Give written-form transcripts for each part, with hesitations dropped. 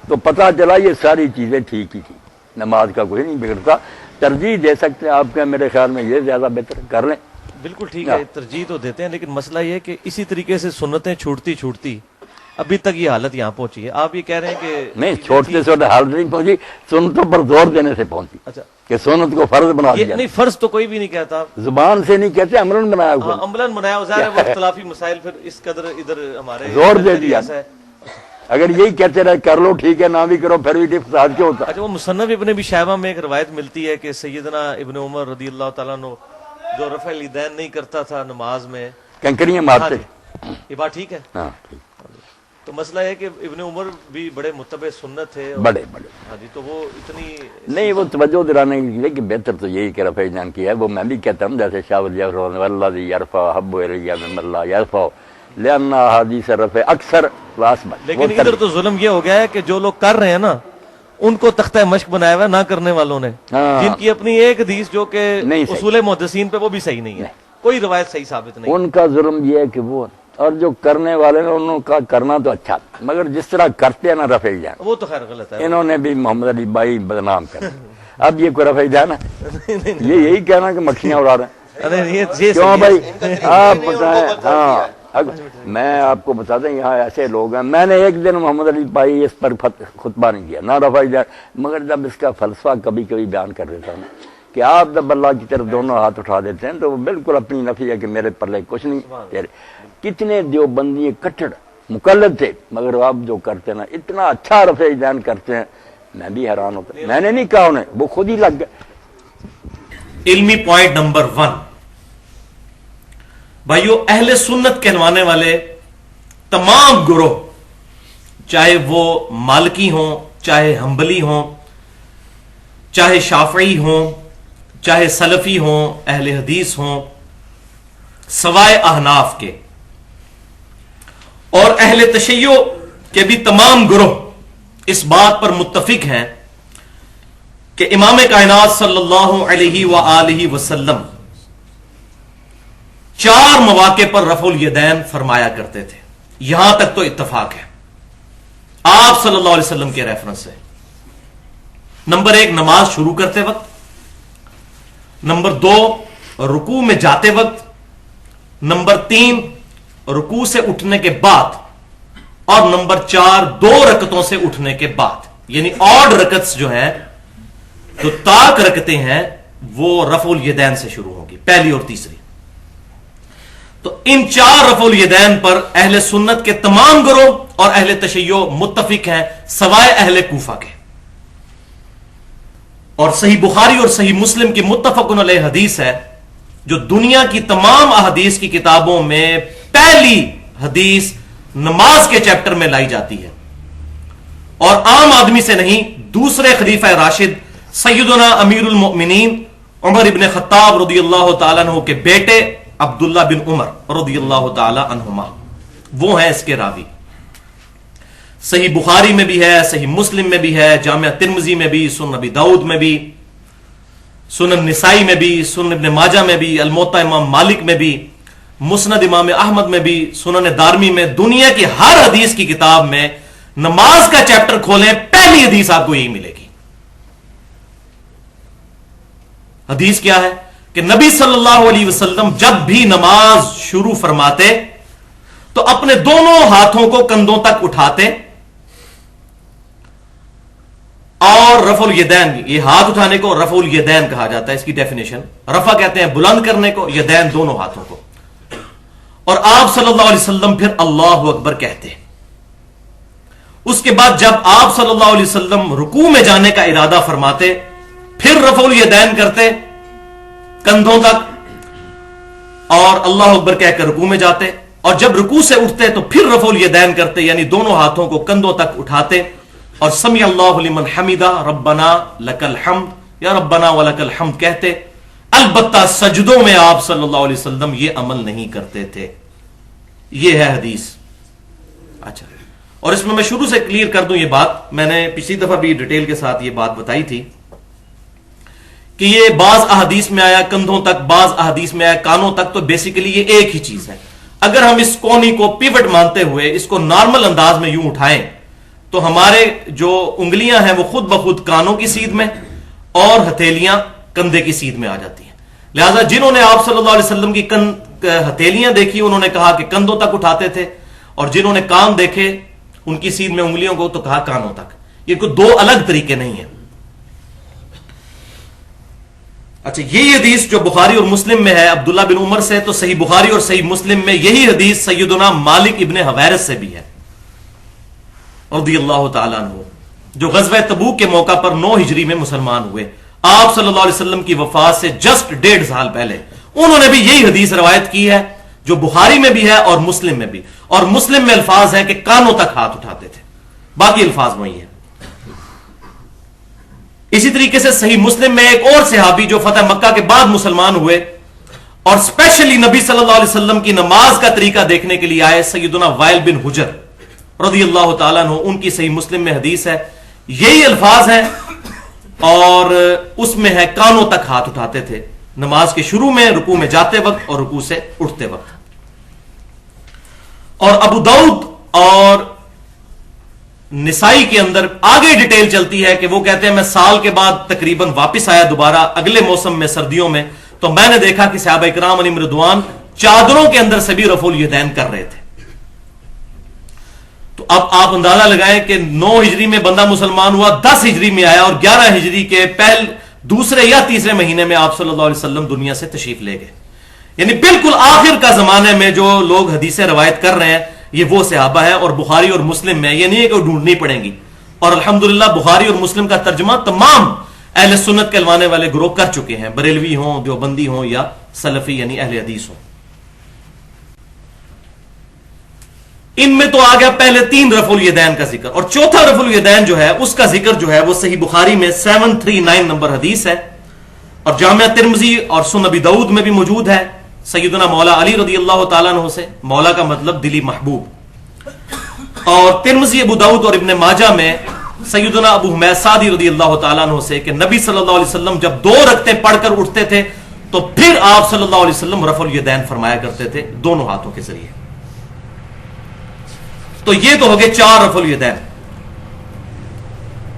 تو پتہ چلا یہ ساری چیزیں ٹھیک ہی تھی، نماز کا کوئی نہیں بگڑتا. ترجیح دے سکتے ہیں آپ کا، میرے خیال میں یہ زیادہ بہتر کر لیں. بالکل ٹھیک ہے، ترجیح تو دیتے ہیں، لیکن مسئلہ یہ ہے کہ اسی طریقے سے سنتیں چھوٹتی چھوٹتی ابھی تک یہ حالت یہاں پہنچی ہے. آپ یہ کہہ رہے ہیں کہ نہیں، چھوٹتے چھوٹے حالت نہیں پہنچی، سنتوں پر زور دینے سے پہنچی. اچھا، کہ سنت کو فرض بنا دیا. نہیں فرض تو کوئی بھی نہیں کہتا، زبان سے نہیں کہتے، عملاً بنایا ہوا. عملاً بنایا، ظاہر ہے وہ اختلافی مسائل پھر اس قدر ادھر ہمارے زور دے دیا. اگر یہی کہتے رہے کر لو ٹھیک ہے، نہ بھی کرو پھر بھی فساد کیوں ہوتا. اچھا، وہ مصنف ابن ابی شیبہ میں ایک روایت ملتی ہے کہ سیدنا ابن عمر رضی اللہ تعالیٰ عنہ جو رفع الیدین نہیں کرتا تھا نماز میں، کنکریاں مارتے. یہ بات ٹھیک ہے. ہاں ٹھیک. تو مسئلہ ہے کہ ابن عمر بھی بڑے متبع سنت تھے، بڑے بڑے. ہاں جی، تو وہ اتنی نہیں، وہ توجہ دلانے کے لیے کہ بہتر تو یہی کہ رفع الیدین کیا ہے. وہ میں بھی کہتا ہوں جیسے شاہ ولی والذی یرفع حب الی ممن لا یرفع لأن احادیث رفع اکثر واسبق. لیکن ادھر تو ظلم یہ ہو گیا ہے کہ جو لوگ کر رہے ہیں نا ان کو تختہ مشق بنایا ہوا ہے نہ کرنے والوں نے، جن کی اپنی ایک حدیث جو کہ اصول محدثین پہ وہ بھی صحیح نہیں ہے، کوئی روایت صحیح ثابت نہیں. ان کا ظلم یہ ہے کہ وہ اور جو کرنے والے نے انہوں کا کرنا تو اچھا، مگر جس طرح کرتے ہیں نا رفع الیدین وہ تو خیر غلط ہے. انہوں نے بھی محمد علی بھائی بدنام کر. اب یہ کوئی رفع الیدین ہے؟ یہ یہی کہنا کہ مکھیاں اڑا رہے ہیں. کیوں بھائی آپ بتائیں. ہاں میں آپ کو بتا دیں یہاں ایسے لوگ ہیں، میں نے ایک دن محمد علی بھائی اس پر خطبہ نہیں کیا نہ رفع الیدین، مگر جب اس کا فلسفہ کبھی کبھی بیان کر دیتا ہوں کہ آپ جب اللہ کی طرف دونوں ہاتھ اٹھا دیتے ہیں تو وہ بالکل اپنی نفی ہے کہ میرے پلے کچھ نہیں تیرے. کتنے دیوبندی کٹڑ مقلد تھے، مگر آپ جو کرتے ہیں نا اتنا اچھا رفع الیدین کرتے ہیں، میں بھی حیران ہوتا. میں نے نہیں کہا انہیں، وہ خود ہی لگ گئے. علمی پوائنٹ نمبر 1 بھائیو، اہل سنت کہلوانے والے تمام گروہ، چاہے وہ مالکی ہوں، چاہے حنبلی ہوں، چاہے شافعی ہوں، چاہے سلفی ہوں، اہل حدیث ہوں، سوائے احناف کے، اور اہل تشیع کے بھی تمام گروہ اس بات پر متفق ہیں کہ امام کائنات صلی اللہ علیہ وآلہ وسلم 4 مواقع پر رفع الیدین فرمایا کرتے تھے. یہاں تک تو اتفاق ہے آپ صلی اللہ علیہ وسلم کے ریفرنس سے. نمبر 1 نماز شروع کرتے وقت، نمبر 2 رکوع میں جاتے وقت، نمبر 3 رکوع سے اٹھنے کے بعد، اور نمبر 4 2 رکعتوں سے اٹھنے کے بعد. یعنی آڈ رکعتس جو ہیں، جو تاک رکعتیں ہیں، وہ رفع الیدین سے شروع ہوگی، پہلی اور تیسری. تو ان 4 رفع الیدین پر اہل سنت کے تمام گروہ اور اہل تشیع متفق ہیں سوائے اہل کوفہ کے. اور صحیح بخاری اور صحیح مسلم کی متفق علیہ حدیث ہے، جو دنیا کی تمام احادیث کی کتابوں میں پہلی حدیث نماز کے چیپٹر میں لائی جاتی ہے، اور عام آدمی سے نہیں، دوسرے خلیفہ راشد سیدنا امیر المؤمنین عمر ابن خطاب رضی اللہ تعالیٰ عنہ کے بیٹے عبداللہ بن عمر رضی اللہ تعالی عنہما، وہ ہیں اس کے راوی. صحیح بخاری میں بھی ہے، صحیح مسلم میں بھی ہے، جامعہ ترمذی میں بھی، سنن ابی داؤد میں بھی، سنن نسائی میں بھی، سنن ابن ماجہ میں بھی، الموطا امام مالک میں بھی، مسند امام احمد میں بھی، سنن دارمی میں. دنیا کی ہر حدیث کی کتاب میں نماز کا چیپٹر کھولیں پہلی حدیث آپ کو یہی ملے گی. حدیث کیا ہے کہ نبی صلی اللہ علیہ وسلم جب بھی نماز شروع فرماتے تو اپنے دونوں ہاتھوں کو کندھوں تک اٹھاتے، اور رفع الیدین، یہ ہاتھ اٹھانے کو رفع الیدین کہا جاتا ہے. اس کی ڈیفینیشن، رفع کہتے ہیں بلند کرنے کو، یدین دونوں ہاتھوں کو. اور آپ صلی اللہ علیہ وسلم پھر اللہ اکبر کہتے. اس کے بعد جب آپ صلی اللہ علیہ وسلم رکوع میں جانے کا ارادہ فرماتے، پھر رفع الیدین کرتے کندھوں تک، اور اللہ اکبر کہہ کر رکوع میں جاتے. اور جب رکوع سے اٹھتے تو پھر رفع الیدین کرتے، یعنی دونوں ہاتھوں کو کندھوں تک اٹھاتے، اور سمیع اللہ لمن حمدہ ربنا لک الحمد یا ربنا ولک الحمد کہتے. البتہ سجدوں میں آپ صلی اللہ علیہ وسلم یہ عمل نہیں کرتے تھے. یہ ہے حدیث. اچھا، اور اس میں شروع سے کلیئر کر دوں یہ بات، میں نے پچھلی دفعہ بھی ڈیٹیل کے ساتھ یہ بات بتائی تھی کہ یہ بعض احادیث میں آیا کندھوں تک، بعض احادیث میں آیا کانوں تک، تو بیسیکلی یہ ایک ہی چیز ہے. اگر ہم اس کونی کو پیوٹ مانتے ہوئے اس کو نارمل انداز میں یوں اٹھائیں تو ہمارے جو انگلیاں ہیں وہ خود بخود کانوں کی سیدھ میں اور ہتھیلیاں کندھے کی سیدھ میں آ جاتی ہیں. لہذا جنہوں نے آپ صلی اللہ علیہ وسلم کی ہتھیلیاں دیکھی انہوں نے کہا کہ کندھوں تک اٹھاتے تھے، اور جنہوں نے کان دیکھے ان کی سیدھ میں انگلیوں کو تو کہا کانوں تک. یہ کوئی دو الگ طریقے نہیں ہیں. اچھا، یہی حدیث جو بخاری اور مسلم میں ہے عبداللہ بن عمر سے، تو صحیح بخاری اور صحیح مسلم میں یہی حدیث سیدنا مالک ابن حویرث سے بھی ہے رضی اللہ تعالیٰ عنہ، جو غزوہ تبوک کے موقع پر 9 ہجری میں مسلمان ہوئے آپ صلی اللہ علیہ وسلم کی وفات سے جسٹ 1.5 سال پہلے. انہوں نے بھی یہی حدیث روایت کی ہے جو بخاری میں بھی ہے اور مسلم میں بھی. اور مسلم میں الفاظ ہے کہ کانوں تک ہاتھ اٹھاتے تھے، باقی الفاظ وہی ہیں. اسی طریقے سے صحیح مسلم میں ایک اور صحابی جو فتح مکہ کے بعد مسلمان ہوئے اور اسپیشلی نبی صلی اللہ علیہ وسلم کی نماز کا طریقہ دیکھنے کے لیے آئے، سیدنا وائل بن حجر رضی اللہ تعالیٰ عنہ، ان کی صحیح مسلم میں حدیث ہے، یہی الفاظ ہیں اور اس میں ہے کانوں تک ہاتھ اٹھاتے تھے نماز کے شروع میں، رکوع میں جاتے وقت اور رکوع سے اٹھتے وقت. اور ابو داؤد اور نسائی کے اندر آگے ڈیٹیل چلتی ہے کہ وہ کہتے ہیں میں سال کے بعد تقریباً واپس آیا دوبارہ اگلے موسم میں سردیوں میں، تو میں نے دیکھا کہ صحابہ کرام علیہم رضوان چادروں کے اندر سے بھی رفع الیدین کر رہے تھے. تو اب آپ اندازہ لگائیں کہ 9 ہجری میں بندہ مسلمان ہوا، 10 ہجری میں آیا اور 11 ہجری کے دوسرے یا تیسرے مہینے میں آپ صلی اللہ علیہ وسلم دنیا سے تشریف لے گئے. یعنی بالکل آخر کا زمانے میں جو لوگ حدیثیں روایت کر رہے ہیں یہ وہ صحابہ ہیں، اور بخاری اور مسلم میں یہ نہیں ہے کہ وہ ڈھونڈنی پڑیں گی. اور الحمدللہ بخاری اور مسلم کا ترجمہ تمام اہل سنت کہلوانے والے گروہ کر چکے ہیں، بریلوی ہوں، دیوبندی ہوں یا سلفی یعنی اہل حدیث ہوں. ان میں تو آ گیا پہلے 3 رفع الیدین کا ذکر، اور چوتھا رفع الیدین جو ہے اس کا ذکر جو ہے وہ صحیح بخاری میں 739 نمبر حدیث ہے، اور جامعہ ترمذی اور سنن ابی داؤد میں بھی موجود ہے سیدنا مولا علی رضی اللہ تعالیٰ عنہ سے. مولا کا مطلب دلی محبوب. اور ترمذی، ابو داؤد اور ابن ماجہ میں سیدنا ابو حمید سعدی رضی اللہ تعالیٰ عنہ سے کہ نبی صلی اللہ علیہ وسلم جب 2 رکعتیں پڑھ کر اٹھتے تھے تو پھر آپ صلی اللہ علیہ وسلم رفع الیدین فرمایا کرتے تھے دونوں ہاتھوں کے ذریعے. تو یہ تو ہو گئے 4 رفع الیدین.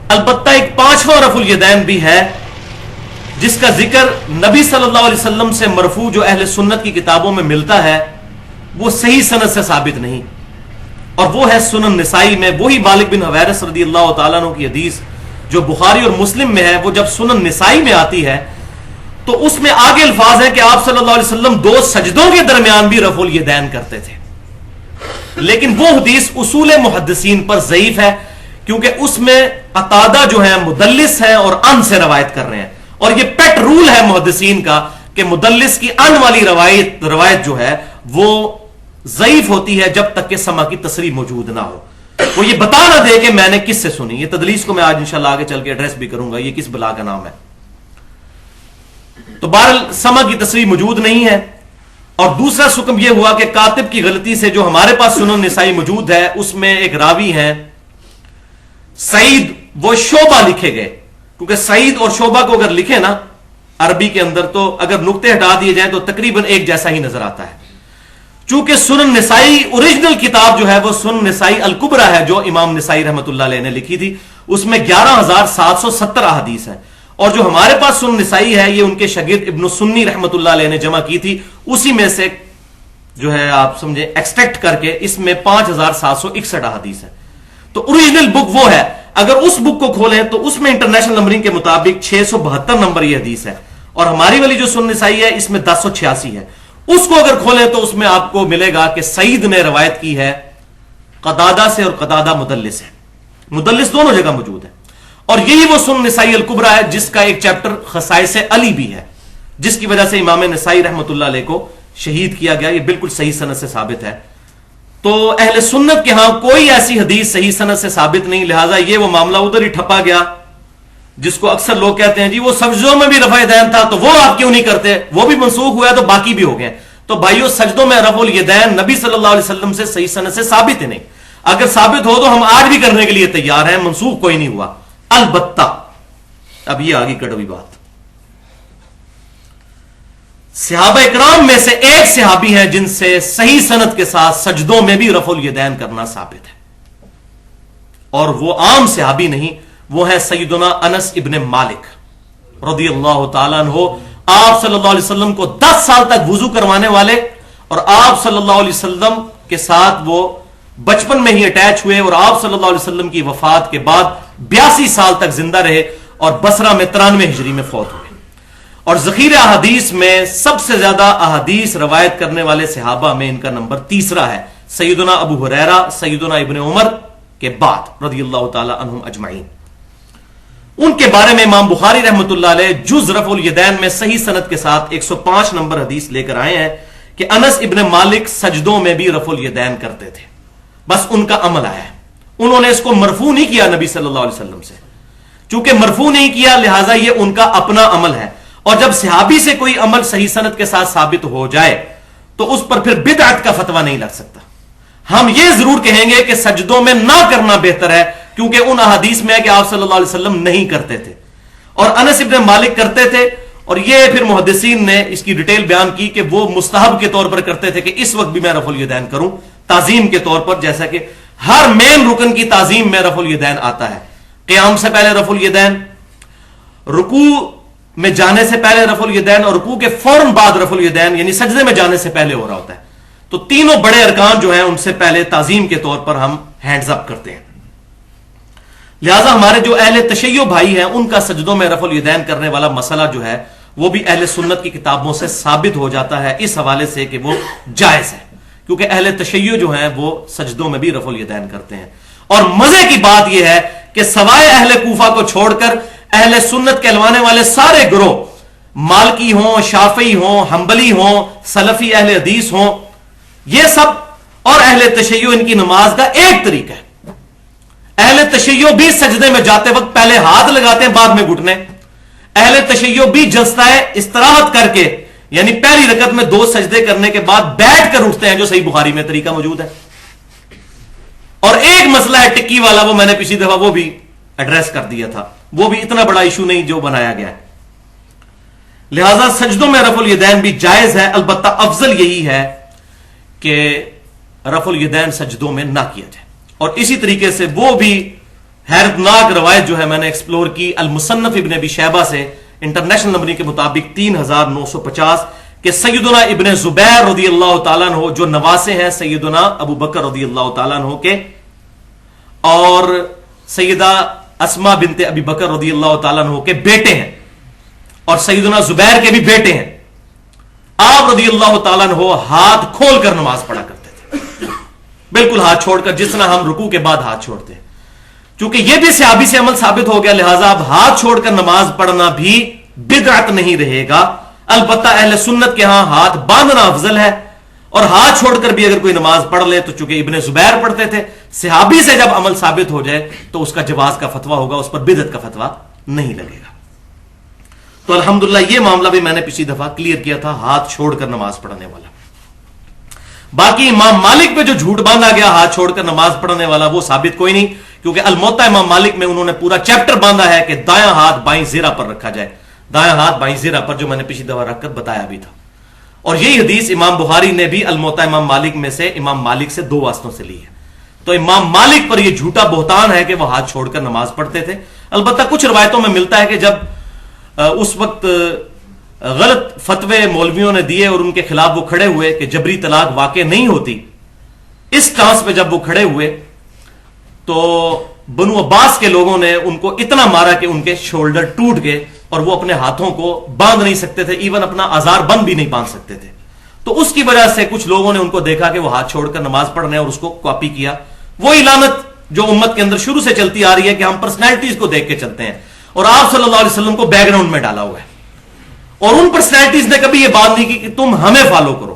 البتہ ایک 5واں رفع الیدین بھی ہے جس کا ذکر نبی صلی اللہ علیہ وسلم سے مرفوع جو اہل سنت کی کتابوں میں ملتا ہے وہ صحیح سند سے ثابت نہیں، اور وہ ہے سنن نسائی میں وہی مالک بن حویرث رضی اللہ تعالیٰ عنہ کی حدیث جو بخاری اور مسلم میں ہے. وہ جب سنن نسائی میں آتی ہے تو اس میں آگے الفاظ ہیں کہ آپ صلی اللہ علیہ وسلم 2 سجدوں کے درمیان بھی رفع الیدین کرتے تھے. لیکن وہ حدیث اصول محدثین پر ضعیف ہے کیونکہ اس میں قتادہ جو ہے مدلس ہے اور ان سے روایت کر رہے ہیں، اور یہ پیٹ رول ہے محدثین کا کہ مدلس کی ان والی روایت جو ہے وہ ضعیف ہوتی ہے جب تک کہ سما کی تصریح موجود نہ ہو. وہ یہ بتا نہ دے کہ میں نے کس سے سنی. یہ تدلیس کو میں آج انشاءاللہ آگے چل کے ایڈریس بھی کروں گا، یہ کس بلا کا نام ہے. تو بہرحال سما کی تصریح موجود نہیں ہے. اور دوسرا حکم یہ ہوا کہ کاتب کی غلطی سے جو ہمارے پاس سنن نسائی موجود ہے اس میں ایک راوی ہیں سعید، وہ شعبہ لکھے گئے، کیونکہ سعید اور شعبہ کو اگر لکھے نا عربی کے اندر تو اگر نقطے ہٹا دیے جائیں تو تقریباً ایک جیسا ہی نظر آتا ہے. چونکہ سنن نسائی اوریجنل کتاب جو ہے وہ سنن نسائی الکبرا ہے جو امام نسائی رحمۃ اللہ علیہ نے لکھی تھی، اس میں 11,770 احادیث ہیں، اور جو ہمارے پاس سنن نسائی ہے یہ ان کے شاگرد ابن سنی رحمۃ اللہ علیہ نے جمع کی تھی، اسی میں سے جو ہے آپ سمجھے ایکسٹریکٹ کر کے اس میں 5,761 احادیث ہیں. تو اوریجنل بک وہ ہے. اگر اس بک کو کھولیں تو اس میں انٹرنیشنل نمبرنگ کے مطابق 672 نمبر یہ حدیث ہے، اور ہماری والی جو سنن نسائی ہے اس میں 1086 ہے. اس کو اگر کھولیں تو اس میں آپ کو ملے گا کہ سعید نے روایت کی ہے قتادہ سے، اور قتادہ مدلس ہے. مدلس دونوں جگہ موجود ہے. اور یہی وہ سنن نسائی الکبرا ہے جس کا ایک چیپٹر خصائص علی بھی ہے، جس کی وجہ سے امام نسائی رحمۃ اللہ علیہ کو شہید کیا گیا. یہ بالکل صحیح سند سے ثابت ہے. تو اہل سنت کے ہاں کوئی ایسی حدیث صحیح سند سے ثابت نہیں، لہٰذا یہ وہ معاملہ ادھر ہی ٹھپا گیا جس کو اکثر لوگ کہتے ہیں جی وہ سجدوں میں بھی رفع الیدین تھا تو وہ آپ کیوں نہیں کرتے، وہ بھی منسوخ ہوا ہے تو باقی بھی ہو گئے. تو بھائیو سجدوں میں رفع الیدین نبی صلی اللہ علیہ وسلم سے صحیح سند سے ثابت ہی نہیں. اگر ثابت ہو تو ہم آج بھی کرنے کے لیے تیار ہیں، منسوخ کوئی نہیں ہوا. البتہ اب یہ آگے کڑوی بات، صحابہ اکرام میں سے ایک صحابی ہیں جن سے صحیح سند کے ساتھ سجدوں میں بھی رفع الیدین کرنا ثابت ہے، اور وہ عام صحابی نہیں، وہ ہے سیدنا انس ابن مالک رضی اللہ تعالیٰ عنہ، آپ صلی اللہ علیہ وسلم کو 10 سال تک وضو کروانے والے، اور آپ صلی اللہ علیہ وسلم کے ساتھ وہ بچپن میں ہی اٹیچ ہوئے، اور آپ صلی اللہ علیہ وسلم کی وفات کے بعد 82 سال تک زندہ رہے اور بصرہ میں 93 ہجری میں فوت ہوئے۔ اور ذخیرہ احادیث میں سب سے زیادہ احادیث روایت کرنے والے صحابہ میں ان کا نمبر تیسرا ہے، سیدنا ابو ہریرہ، سیدنا ابن عمر کے بعد رضی اللہ تعالی عنہم اجمعین۔ ان کے بارے میں امام بخاری رحمۃ اللہ علیہ جز رفع الیدین میں صحیح سند کے ساتھ 105 نمبر حدیث لے کر آئے ہیں کہ انس ابن مالک سجدوں میں بھی رفع الیدین کرتے تھے، بس ان کا عمل آیا ہے، انہوں نے اس کو مرفوع نہیں کیا نبی صلی اللہ علیہ وسلم سے، چونکہ مرفوع نہیں کیا لہٰذا یہ ان کا اپنا عمل ہے، اور جب صحابی سے کوئی عمل صحیح سند کے ساتھ ثابت ہو جائے تو اس پر پھر بدعت کا فتویٰ نہیں لگ سکتا۔ ہم یہ ضرور کہیں گے کہ سجدوں میں نہ کرنا بہتر ہے، کیونکہ ان احادیث میں ہے کہ آپ صلی اللہ علیہ وسلم نہیں کرتے تھے اور انس ابن مالک کرتے تھے، اور یہ پھر محدثین نے اس کی ڈیٹیل بیان کی کہ وہ مستحب کے طور پر کرتے تھے کہ اس وقت بھی میں رفع الیدین کروں، تعظیم کے طور پر، جیسا کہ ہر مین رکن کی تعظیم میں رفع الیدین آتا ہے، قیام سے پہلے رفع الیدین، رکوع میں جانے سے پہلے رفع الیدین، اور رکوع کے فوراً بعد رفع الیدین، یعنی سجدے میں جانے سے پہلے ہو رہا ہوتا ہے۔ تو تینوں بڑے ارکان جو ہیں ان سے پہلے تعظیم کے طور پر ہم ہینڈز اپ کرتے ہیں، لہذا ہمارے جو اہل تشیع بھائی ہیں ان کا سجدوں میں رفع الیدین کرنے والا مسئلہ جو ہے وہ بھی اہل سنت کی کتابوں سے ثابت ہو جاتا ہے اس حوالے سے کہ وہ جائز ہے، کیونکہ اہل تشیع جو ہیں وہ سجدوں میں بھی رفع الیدین کرتے ہیں۔ اور مزے کی بات یہ ہے کہ سوائے اہل کوفہ کو چھوڑ کر اہل سنت کہلوانے والے سارے گروہ، مالکی ہوں، شافعی ہوں، حنبلی ہوں، سلفی اہل حدیث ہوں، یہ سب اور اہل تشیع ان کی نماز کا ایک طریقہ ہے۔ اہل تشیع بھی سجدے میں جاتے وقت پہلے ہاتھ لگاتے ہیں بعد میں گھٹنے، اہل تشیع بھی جلسہ استراحت کر کے یعنی پہلی رکعت میں 2 سجدے کرنے کے بعد بیٹھ کر اٹھتے ہیں، جو صحیح بخاری میں طریقہ موجود ہے۔ اور ایک مسئلہ ہے ٹکی والا، وہ میں نے پچھلی دفعہ وہ بھی ایڈریس کر دیا تھا، وہ بھی اتنا بڑا ایشو نہیں جو بنایا گیا ہے، لہذا سجدوں میں رفع الیدین بھی جائز ہے، البتہ افضل یہی ہے کہ رفع الیدین سجدوں میں نہ کیا جائے۔ اور اسی طریقے سے وہ بھی حیرتناک روایت جو ہے میں نے ایکسپلور کی المصنف ابن ابی شیبہ سے انٹرنیشنل نمبر کے مطابق 3950 کہ سیدنا ابن زبیر رضی اللہ تعالیٰ عنہ جو نواسے ہیں سیدنا ابو بکر رضی اللہ تعالیٰ عنہ کے، اور سیدہ اسما بنت ابی بکر رضی اللہ تعالیٰ عنہ کے بیٹے ہیں، اور سیدنا زبیر کے بھی بیٹے ہیں، آپ رضی اللہ تعالیٰ عنہ ہاتھ کھول کر نماز پڑھا کرتے تھے، بالکل ہاتھ چھوڑ کر، جس طرح ہم رکوع کے بعد ہاتھ چھوڑتے ہیں۔ چونکہ یہ بھی صحابی سے عمل ثابت ہو گیا، لہٰذا اب ہاتھ چھوڑ کر نماز پڑھنا بھی بدعت نہیں رہے گا، البتہ اہل سنت کے ہاں ہاتھ باندھنا افضل ہے، اور ہاتھ چھوڑ کر بھی اگر کوئی نماز پڑھ لے تو چونکہ ابن زبیر پڑھتے تھے، صحابی سے جب عمل ثابت ہو جائے تو اس کا جواز کا فتویٰ ہوگا، اس پر بدعت کا فتویٰ نہیں لگے گا۔ تو الحمدللہ یہ معاملہ بھی میں نے پچھلی دفعہ کلیئر کیا تھا، ہاتھ چھوڑ کر نماز پڑھنے والا۔ باقی امام مالک پہ جو جھوٹ باندھا گیا ہاتھ چھوڑ کر نماز پڑھنے والا، وہ ثابت کوئی نہیں، کیونکہ الموطا امام مالک میں انہوں نے پورا چیپٹر باندھا ہے کہ دایاں ہاتھ بائیں زیرہ پر رکھا جائے، دایاں ہاتھ بائیں زیرہ پر، جو میں نے پچھلی دفعہ رکھ کر بتایا بھی تھا۔ اور یہی حدیث امام بخاری نے بھی الموطا امام مالک میں سے امام مالک سے 2 واسطوں سے لی ہے۔ تو امام مالک پر یہ جھوٹا بہتان ہے کہ وہ ہاتھ چھوڑ کر نماز پڑھتے تھے۔ البتہ کچھ روایتوں میں ملتا ہے کہ جب اس وقت غلط فتوے مولویوں نے دیے اور ان کے خلاف وہ کھڑے ہوئے کہ جبری طلاق واقع نہیں ہوتی، اس ٹانس پہ جب وہ کھڑے ہوئے تو بنو عباس کے لوگوں نے ان کو اتنا مارا کہ ان کے شولڈر ٹوٹ گئے اور وہ اپنے ہاتھوں کو باندھ نہیں سکتے تھے، ایون اپنا آزار بند بھی نہیں باندھ سکتے تھے۔ تو اس کی وجہ سے کچھ لوگوں نے ان کو دیکھا کہ وہ ہاتھ چھوڑ کر نماز پڑھ رہے ہیں اور اس کو کاپی کیا۔ وہی لعنت جو امت کے اندر شروع سے چلتی آ رہی ہے کہ ہم پرسنالٹیز کو دیکھ کے چلتے ہیں، اور آپ صلی اللہ علیہ وسلم کو بیک گراؤنڈ میں ڈالا ہوا ہے، اور ان پرسنالٹیز نے کبھی یہ بات نہیں کی کہ تم ہمیں فالو کرو،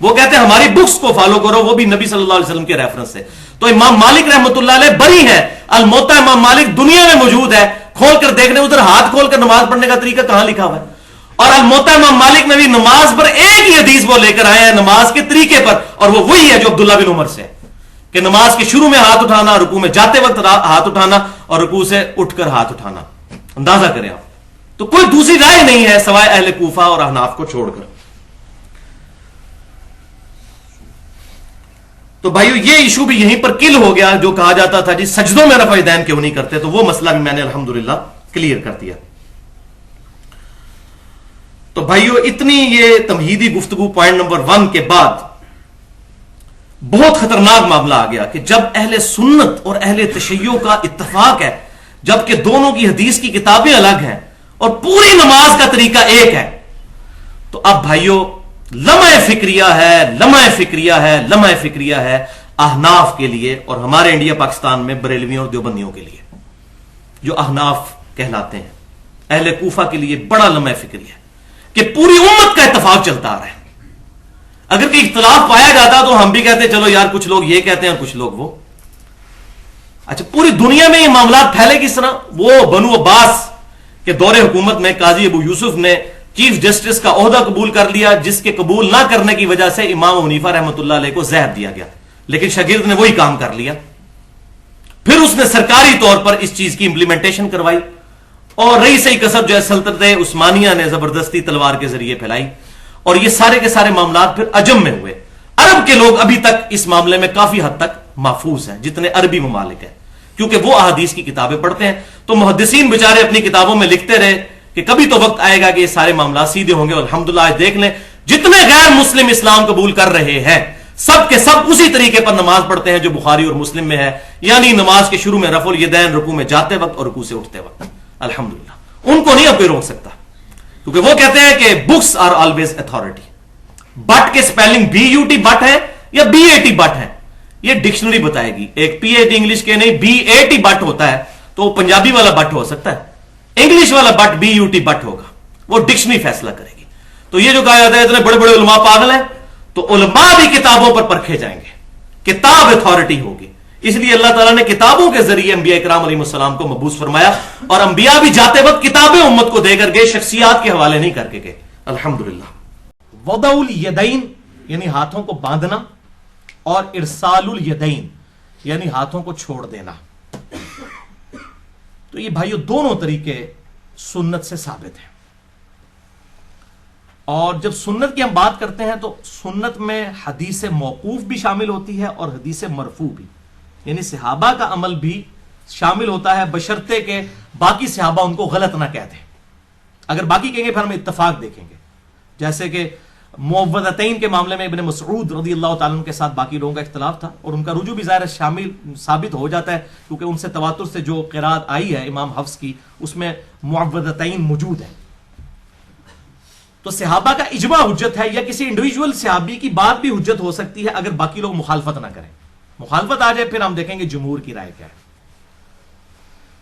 وہ کہتے ہیں ہماری بکس کو فالو کرو، وہ بھی نبی صلی اللہ علیہ وسلم کے ریفرنس سے۔ تو امام مالک رحمۃ اللہ علیہ بری ہے، الموطا امام مالک دنیا میں موجود ہے، کھول کر دیکھنے ادھر ہاتھ کھول کر نماز پڑھنے کا طریقہ کہاں لکھا ہوا ہے؟ اور الموطا امام مالک میں بھی نماز پر ایک ہی حدیث وہ لے کر آئے ہیں نماز کے طریقے پر، اور وہ وہی ہے جو عبداللہ بن عمر سے ہے کہ نماز کے شروع میں ہاتھ اٹھانا، رکوع میں جاتے وقت ہاتھ اٹھانا، اور رکوع سے اٹھ کر ہاتھ اٹھانا۔ اندازہ کریں آپ، تو کوئی دوسری رائے نہیں ہے سوائے اہل کوفہ اور احناف کو چھوڑ کر۔ تو بھائیو یہ ایشو بھی یہیں پر کل ہو گیا، جو کہا جاتا تھا جی سجدوں میں رفع یدین کیوں نہیں کرتے، تو وہ مسئلہ بھی میں نے الحمدللہ کلیئر کر دیا۔ تو بھائیو اتنی یہ تمہیدی گفتگو پوائنٹ نمبر 1 کے بعد بہت خطرناک معاملہ آ گیا کہ جب اہل سنت اور اہل تشیع کا اتفاق ہے، جبکہ دونوں کی حدیث کی کتابیں الگ ہیں اور پوری نماز کا طریقہ ایک ہے، تو اب بھائیو لمحہ فکریہ ہے احناف کے لیے اور ہمارے انڈیا پاکستان میں بریلویوں اور دیوبندیوں کے لیے، جو احناف کہلاتے ہیں، اہل کوفہ کے لیے بڑا لمحہ فکری ہے کہ پوری امت کا اتفاق چلتا آ رہا ہے۔ اگر کوئی اختلاف پایا جاتا تو ہم بھی کہتے چلو یار کچھ لوگ یہ کہتے ہیں اور کچھ لوگ وہ۔ اچھا پوری دنیا میں یہ معاملات پھیلے کس طرح؟ وہ بنو عباس کے دور حکومت میں قاضی ابو یوسف نے چیف جسٹس کا عہدہ قبول کر لیا، جس کے قبول نہ کرنے کی وجہ سے امام ابو حنیفہ رحمۃ اللہ علیہ کو زہر دیا گیا، لیکن شاگرد نے وہی کام کر لیا۔ پھر اس نے سرکاری طور پر اس چیز کی امپلیمنٹیشن کروائی، اور رئیس کسب جو ہے سلطنت عثمانیہ نے زبردستی تلوار کے ذریعے پھیلائی، اور یہ سارے کے سارے معاملات پھر عجم میں ہوئے۔ عرب کے لوگ ابھی تک اس معاملے میں کافی حد تک محفوظ ہیں، جتنے عربی ممالک ہیں، کیونکہ وہ احادیث کی کتابیں پڑھتے ہیں۔ تو محدثین بیچارے اپنی کتابوں میں لکھتے رہے کہ کبھی تو وقت آئے گا کہ یہ سارے معاملات سیدھے ہوں گے، اور الحمدللہ آج دیکھ لیں جتنے غیر مسلم اسلام قبول کر رہے ہیں سب کے سب اسی طریقے پر نماز پڑھتے ہیں جو بخاری اور مسلم میں ہے، یعنی نماز کے شروع میں رفع الیدین، رکوع میں جاتے وقت اور رکوع سے اٹھتے وقت۔ الحمدللہ ان کو نہیں اب کوئی روک سکتا، کیونکہ وہ کہتے ہیں کہ books are always authority. But کے سپیلنگ BUT بٹ ہے یا BAT بٹ ہے، یہ ڈکشنری بتائے گی۔ ایک PhD انگلش کے نہیں BAT بٹ ہوتا ہے، تو وہ پنجابی والا بٹ ہو سکتا ہے، انگلش والا بٹ BUT بٹ ہوگا، وہ ڈکشنری فیصلہ کرے گی۔ تو یہ جو کہا جاتا ہے اتنے بڑے بڑے علماء پاگل ہیں، تو علماء بھی کتابوں پر پرکھے جائیں گے، کتاب اتھارٹی ہوگی۔ اس لیے اللہ تعالیٰ نے کتابوں کے ذریعے انبیاء کرام علیہ السلام کو مبعوث فرمایا، اور انبیاء بھی جاتے وقت کتابیں امت کو دے کر گئے، شخصیات کے حوالے نہیں کر کے گئے۔ الحمدللہ۔ وضع الیدین یعنی ہاتھوں کو باندھنا، اور ارسال الیدین یعنی ہاتھوں کو چھوڑ دینا۔ تو یہ بھائیو دونوں طریقے سنت سے ثابت ہیں، اور جب سنت کی ہم بات کرتے ہیں تو سنت میں حدیث موقوف بھی شامل ہوتی ہے اور حدیث مرفوع بھی، یعنی صحابہ کا عمل بھی شامل ہوتا ہے، بشرطے کہ باقی صحابہ ان کو غلط نہ کہہ دیں۔ اگر باقی کہیں گے پھر ہم اتفاق دیکھیں گے، جیسے کہ معوذتین کے معاملے میں ابن مسعود رضی اللہ تعالیٰ عنہ کے ساتھ باقی لوگوں کا اختلاف تھا، اور ان کا رجوع بھی ظاہر شامل ثابت ہو جاتا ہے، کیونکہ ان سے تواتر سے جو قرات آئی ہے امام حفص کی، اس میں معوذتین موجود ہے۔ تو صحابہ کا اجماع حجت ہے، یا کسی انڈیویجول صحابی کی بات بھی حجت ہو سکتی ہے اگر باقی لوگ مخالفت نہ کریں۔ مخالفت آ جائے پھر ہم دیکھیں گے جمہور کی رائے کیا ہے۔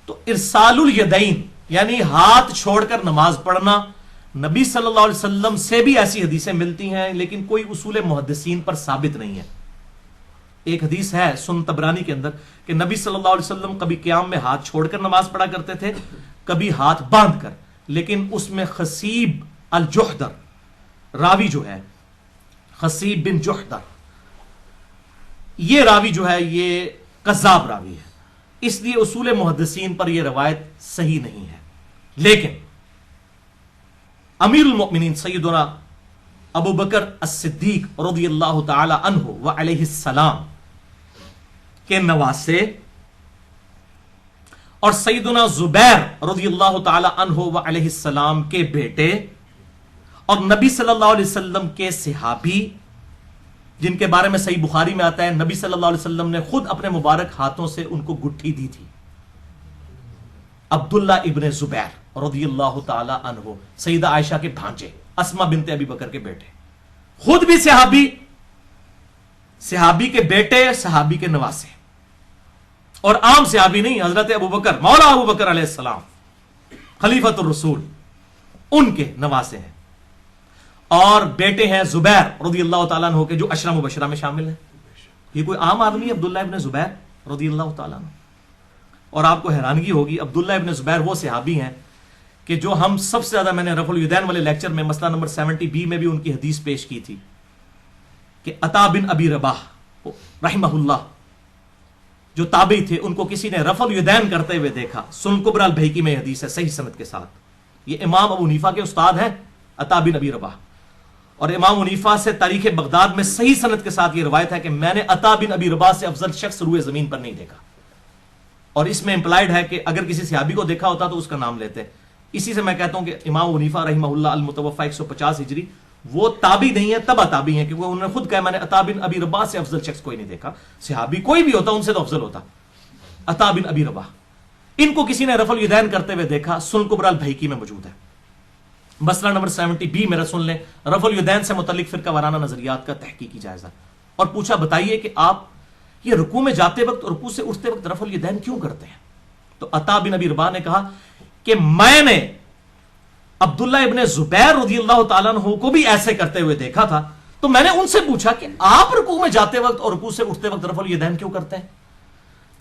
تو ارسال الیدین یعنی ہاتھ چھوڑ کر نماز پڑھنا، نبی صلی اللہ علیہ وسلم سے بھی ایسی حدیثیں ملتی ہیں، لیکن کوئی اصول محدثین پر ثابت نہیں ہے۔ ایک حدیث ہے سنن طبرانی کے اندر کہ نبی صلی اللہ علیہ وسلم کبھی قیام میں ہاتھ چھوڑ کر نماز پڑھا کرتے تھے، کبھی ہاتھ باندھ کر، لیکن اس میں خصیب الجحدر راوی جو ہے، خصیب بن جحدر، یہ راوی جو ہے یہ کذاب راوی ہے، اس لیے اصول محدثین پر یہ روایت صحیح نہیں ہے۔ لیکن امیر المؤمنین سیدنا ابو بکر الصدیق رضی اللہ تعالی عنہ وعلیہ السلام کے نواسے اور سیدنا زبیر رضی اللہ تعالی عنہ وعلیہ السلام کے بیٹے اور نبی صلی اللہ علیہ وسلم کے صحابی، جن کے بارے میں صحیح بخاری میں آتا ہے نبی صلی اللہ علیہ وسلم نے خود اپنے مبارک ہاتھوں سے ان کو گٹھی دی تھی، عبداللہ ابن زبیر رضی اللہ تعالی عنہ، سیدہ عائشہ کے بھانجے، اسما بنت ابی بکر کے بیٹے، خود بھی صحابی، صحابی کے بیٹے، صحابی کے نواسے، اور عام صحابی نہیں، حضرت ابو بکر، مولا ابو بکر علیہ السلام خلیفۃ الرسول، ان کے نواسے ہیں، اور بیٹے ہیں زبیر رضی اللہ تعالیٰ عنہ کے جو عشرہ مبشرہ میں شامل ہیں۔ یہ کوئی عام آدمی ہے عبداللہ ابن زبیر رضی اللہ تعالیٰ عنہ؟ اور آپ کو حیرانگی ہوگی، عبداللہ ابن زبیر وہ صحابی ہیں کہ جو ہم سب سے زیادہ، میں نے رفع الیدین والے لیکچر میں مسئلہ نمبر 70B میں بھی ان کی حدیث پیش کی تھی کہ عطا بن ابی رباح رحمہ اللہ جو تابعی تھے، ان کو کسی نے رفع الیدین کرتے ہوئے دیکھا، سنن کبری البیہقی میں حدیث ہے صحیح سند کے ساتھ، یہ امام ابو حنیفہ کے استاد ہیں عطا بن ابی رباح، اور امام حنیفہ سے تاریخ بغداد میں صحیح سند کے ساتھ یہ روایت ہے کہ میں نے عطا بن ابی رباح سے افضل شخص روئے زمین پر نہیں دیکھا. اور اس میں امپلائڈ ہے کہ اگر کسی صحابی کو دیکھا ہوتا تو اس کا نام لیتے. اسی سے میں کہتا ہوں کہ امام حنیفہ رحمہ اللہ المتوفی 150 ہجری وہ تابعی نہیں ہے، تبع تابعی ہیں، کیونکہ انہوں نے خود کہا میں نے عطا بن ابی رباح سے افضل شخص کوئی نہیں دیکھا. صحابی کوئی بھی ہوتا ان سے تو افضل ہوتا عطا بن ابی رباح. ان کو کسی نے رفع الیدین کرتے ہوئے دیکھا، سنن کبری البیہقی میں موجود ہے. مسئلہ نمبر 70B میرا سن لیں، رفع الیدین سے متعلق فرقہ وارانہ نظریات کا تحقیقی جائزہ. اور پوچھا بتائیے کہ آپ یہ رکوع میں جاتے وقت اور رکوع سے اٹھتے وقت رفع الیدین کیوں کرتے ہیں؟ تو عطا بن ابی رباح نے کہا کہ میں نے عبداللہ ابن زبیر رضی اللہ تعالیٰ عنہ کو بھی ایسے کرتے ہوئے دیکھا تھا، تو میں نے ان سے پوچھا کہ آپ رکوع میں جاتے وقت اور رکوع سے اٹھتے وقت رفع الیدین کیوں کرتے ہیں؟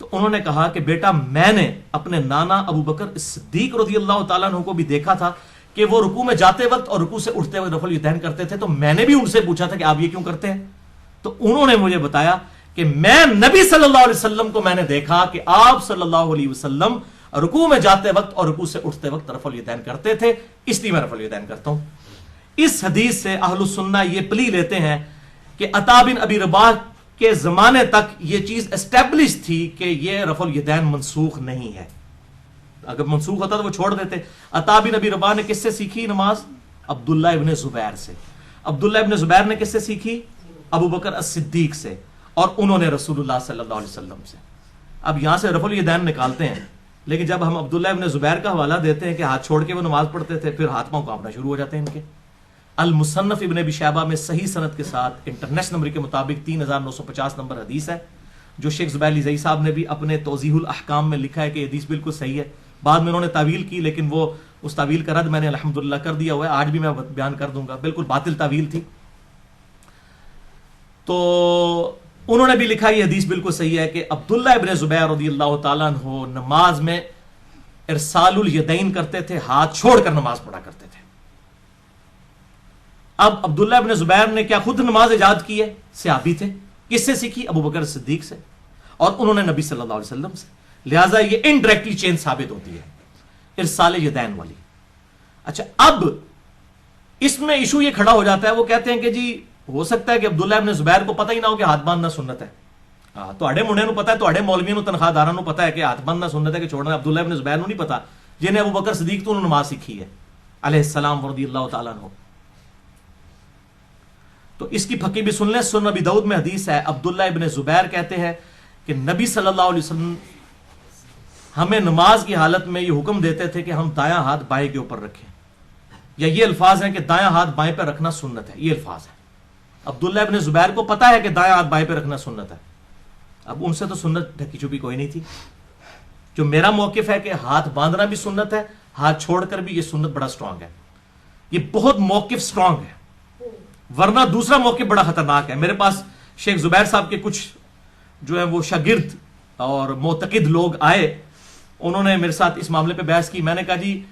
تو انہوں نے کہا کہ بیٹا میں نے اپنے نانا ابو بکر صدیق رضی اللہ تعالیٰ عنہ کو بھی دیکھا تھا کہ وہ رکوع میں جاتے وقت اور رکوع سے اٹھتے وقت رفع الیدین کرتے تھے، تو میں نے بھی ان سے پوچھا تھا کہ آپ یہ کیوں کرتے ہیں؟ تو انہوں نے مجھے بتایا کہ میں نبی صلی اللہ علیہ وسلم کو میں نے دیکھا کہ آپ صلی اللہ علیہ وسلم رکوع میں جاتے وقت اور رکوع سے اٹھتے وقت رفع الیدین کرتے تھے، اس لیے میں رفع الیدین کرتا ہوں. اس حدیث سے اہل السنہ یہ پلی لیتے ہیں کہ عطا بن ابی رباح کے زمانے تک یہ چیز اسٹیبلش تھی کہ یہ رفع الیدین منسوخ نہیں ہے. اگر منسوخ ہوتا تو وہ چھوڑ دیتے. عطا بن ابی رباح نے کس سے سیکھی نماز؟ عبداللہ ابن زبیر سے. عبداللہ ابن زبیر نے کس سے سیکھی؟ ابو بکر الصدیق سے، اور انہوں نے رسول اللہ صلی اللہ علیہ وسلم سے. اب یہاں سے رفع الیدین نکالتے ہیں، لیکن جب ہم عبداللہ ابن زبیر کا حوالہ دیتے ہیں کہ ہاتھ چھوڑ کے وہ نماز پڑھتے تھے، پھر ہاتھ پاؤں کانپنا شروع ہو جاتے ہیں ان کے. المصنف ابن ابی شیبہ میں صحیح سند کے ساتھ انٹرنیشنل نمبر کے مطابق 3950 نمبر حدیث ہے، جو شیخ زبیر علی زئی صاحب نے بھی اپنے توضیح الاحکام میں لکھا ہے کہ حدیث بالکل صحیح ہے. بعد میں انہوں نے تعویل کی، لیکن وہ اس تعویل کا رد میں نے الحمدللہ کر دیا ہوا ہے. آج بھی میں بیان کر دوں گا، بالکل باطل تعویل تھی. تو انہوں نے بھی لکھا یہ حدیث بالکل صحیح ہے کہ عبداللہ ابن زبیر رضی اللہ تعالیٰ عنہ نماز میں ارسال الیدین کرتے تھے، ہاتھ چھوڑ کر نماز پڑھا کرتے تھے. اب عبداللہ ابن زبیر نے کیا خود نماز ایجاد کی ہے؟ صحابی تھے. کس سے سیکھی؟ ابو بکر صدیق سے، اور انہوں نے نبی صلی اللہ علیہ وسلم سے. لہٰذا یہ انڈائریکٹلی چین ثابت ہوتی ہے ارسال یدین والی. اچھا، اب اس میں ایشو یہ کھڑا ہو جاتا ہے، وہ کہتے ہیں کہ جی ہو سکتا ہے کہ عبداللہ ابن زبیر کو پتہ ہی نہ ہو کہ ہاتھ باندھنا سنت ہے. تواڈے منڈے نوں پتہ ہے، تواڈے مولویوں نوں تنخواہ داراں نوں پتہ ہے کہ ہاتھ باندھنا سنت ہے کہ چھوڑنا. عبداللہ ابن زبیر نوں نہیں پتہ، جنہیں ابو بکر صدیق تو انہوں نے نماز سیکھی ہے علیہ السلام رضی اللہ تعالیٰ عنہ. تو اس کی پھکی بھی سن لیں. سنن ابی داؤد میں حدیث ہے، عبداللہ ابن زبیر کہتے ہیں کہ نبی صلی اللہ علیہ وسلم ہمیں نماز کی حالت میں یہ حکم دیتے تھے کہ ہم دایاں ہاتھ بائیں کے اوپر رکھیں، یا یہ الفاظ ہیں کہ دایاں ہاتھ بائیں پہ رکھنا سنت ہے. یہ الفاظ ہے. عبداللہ ابن زبیر کو پتا ہے کہ دایاں ہاتھ بائیں پہ رکھنا سنت ہے. اب ان سے تو سنت ڈھکی چھپی کوئی نہیں تھی. جو میرا موقف ہے کہ ہاتھ باندھنا بھی سنت ہے، ہاتھ چھوڑ کر بھی یہ سنت بڑا سٹرانگ ہے. یہ بہت موقف سٹرانگ ہے، ورنہ دوسرا موقف بڑا خطرناک ہے. میرے پاس شیخ زبیر صاحب کے کچھ جو ہے وہ شاگرد اور معتقد لوگ آئے، انہوں نے میرے ساتھ اس معاملے پہ بحث کی. میں نے کہا جی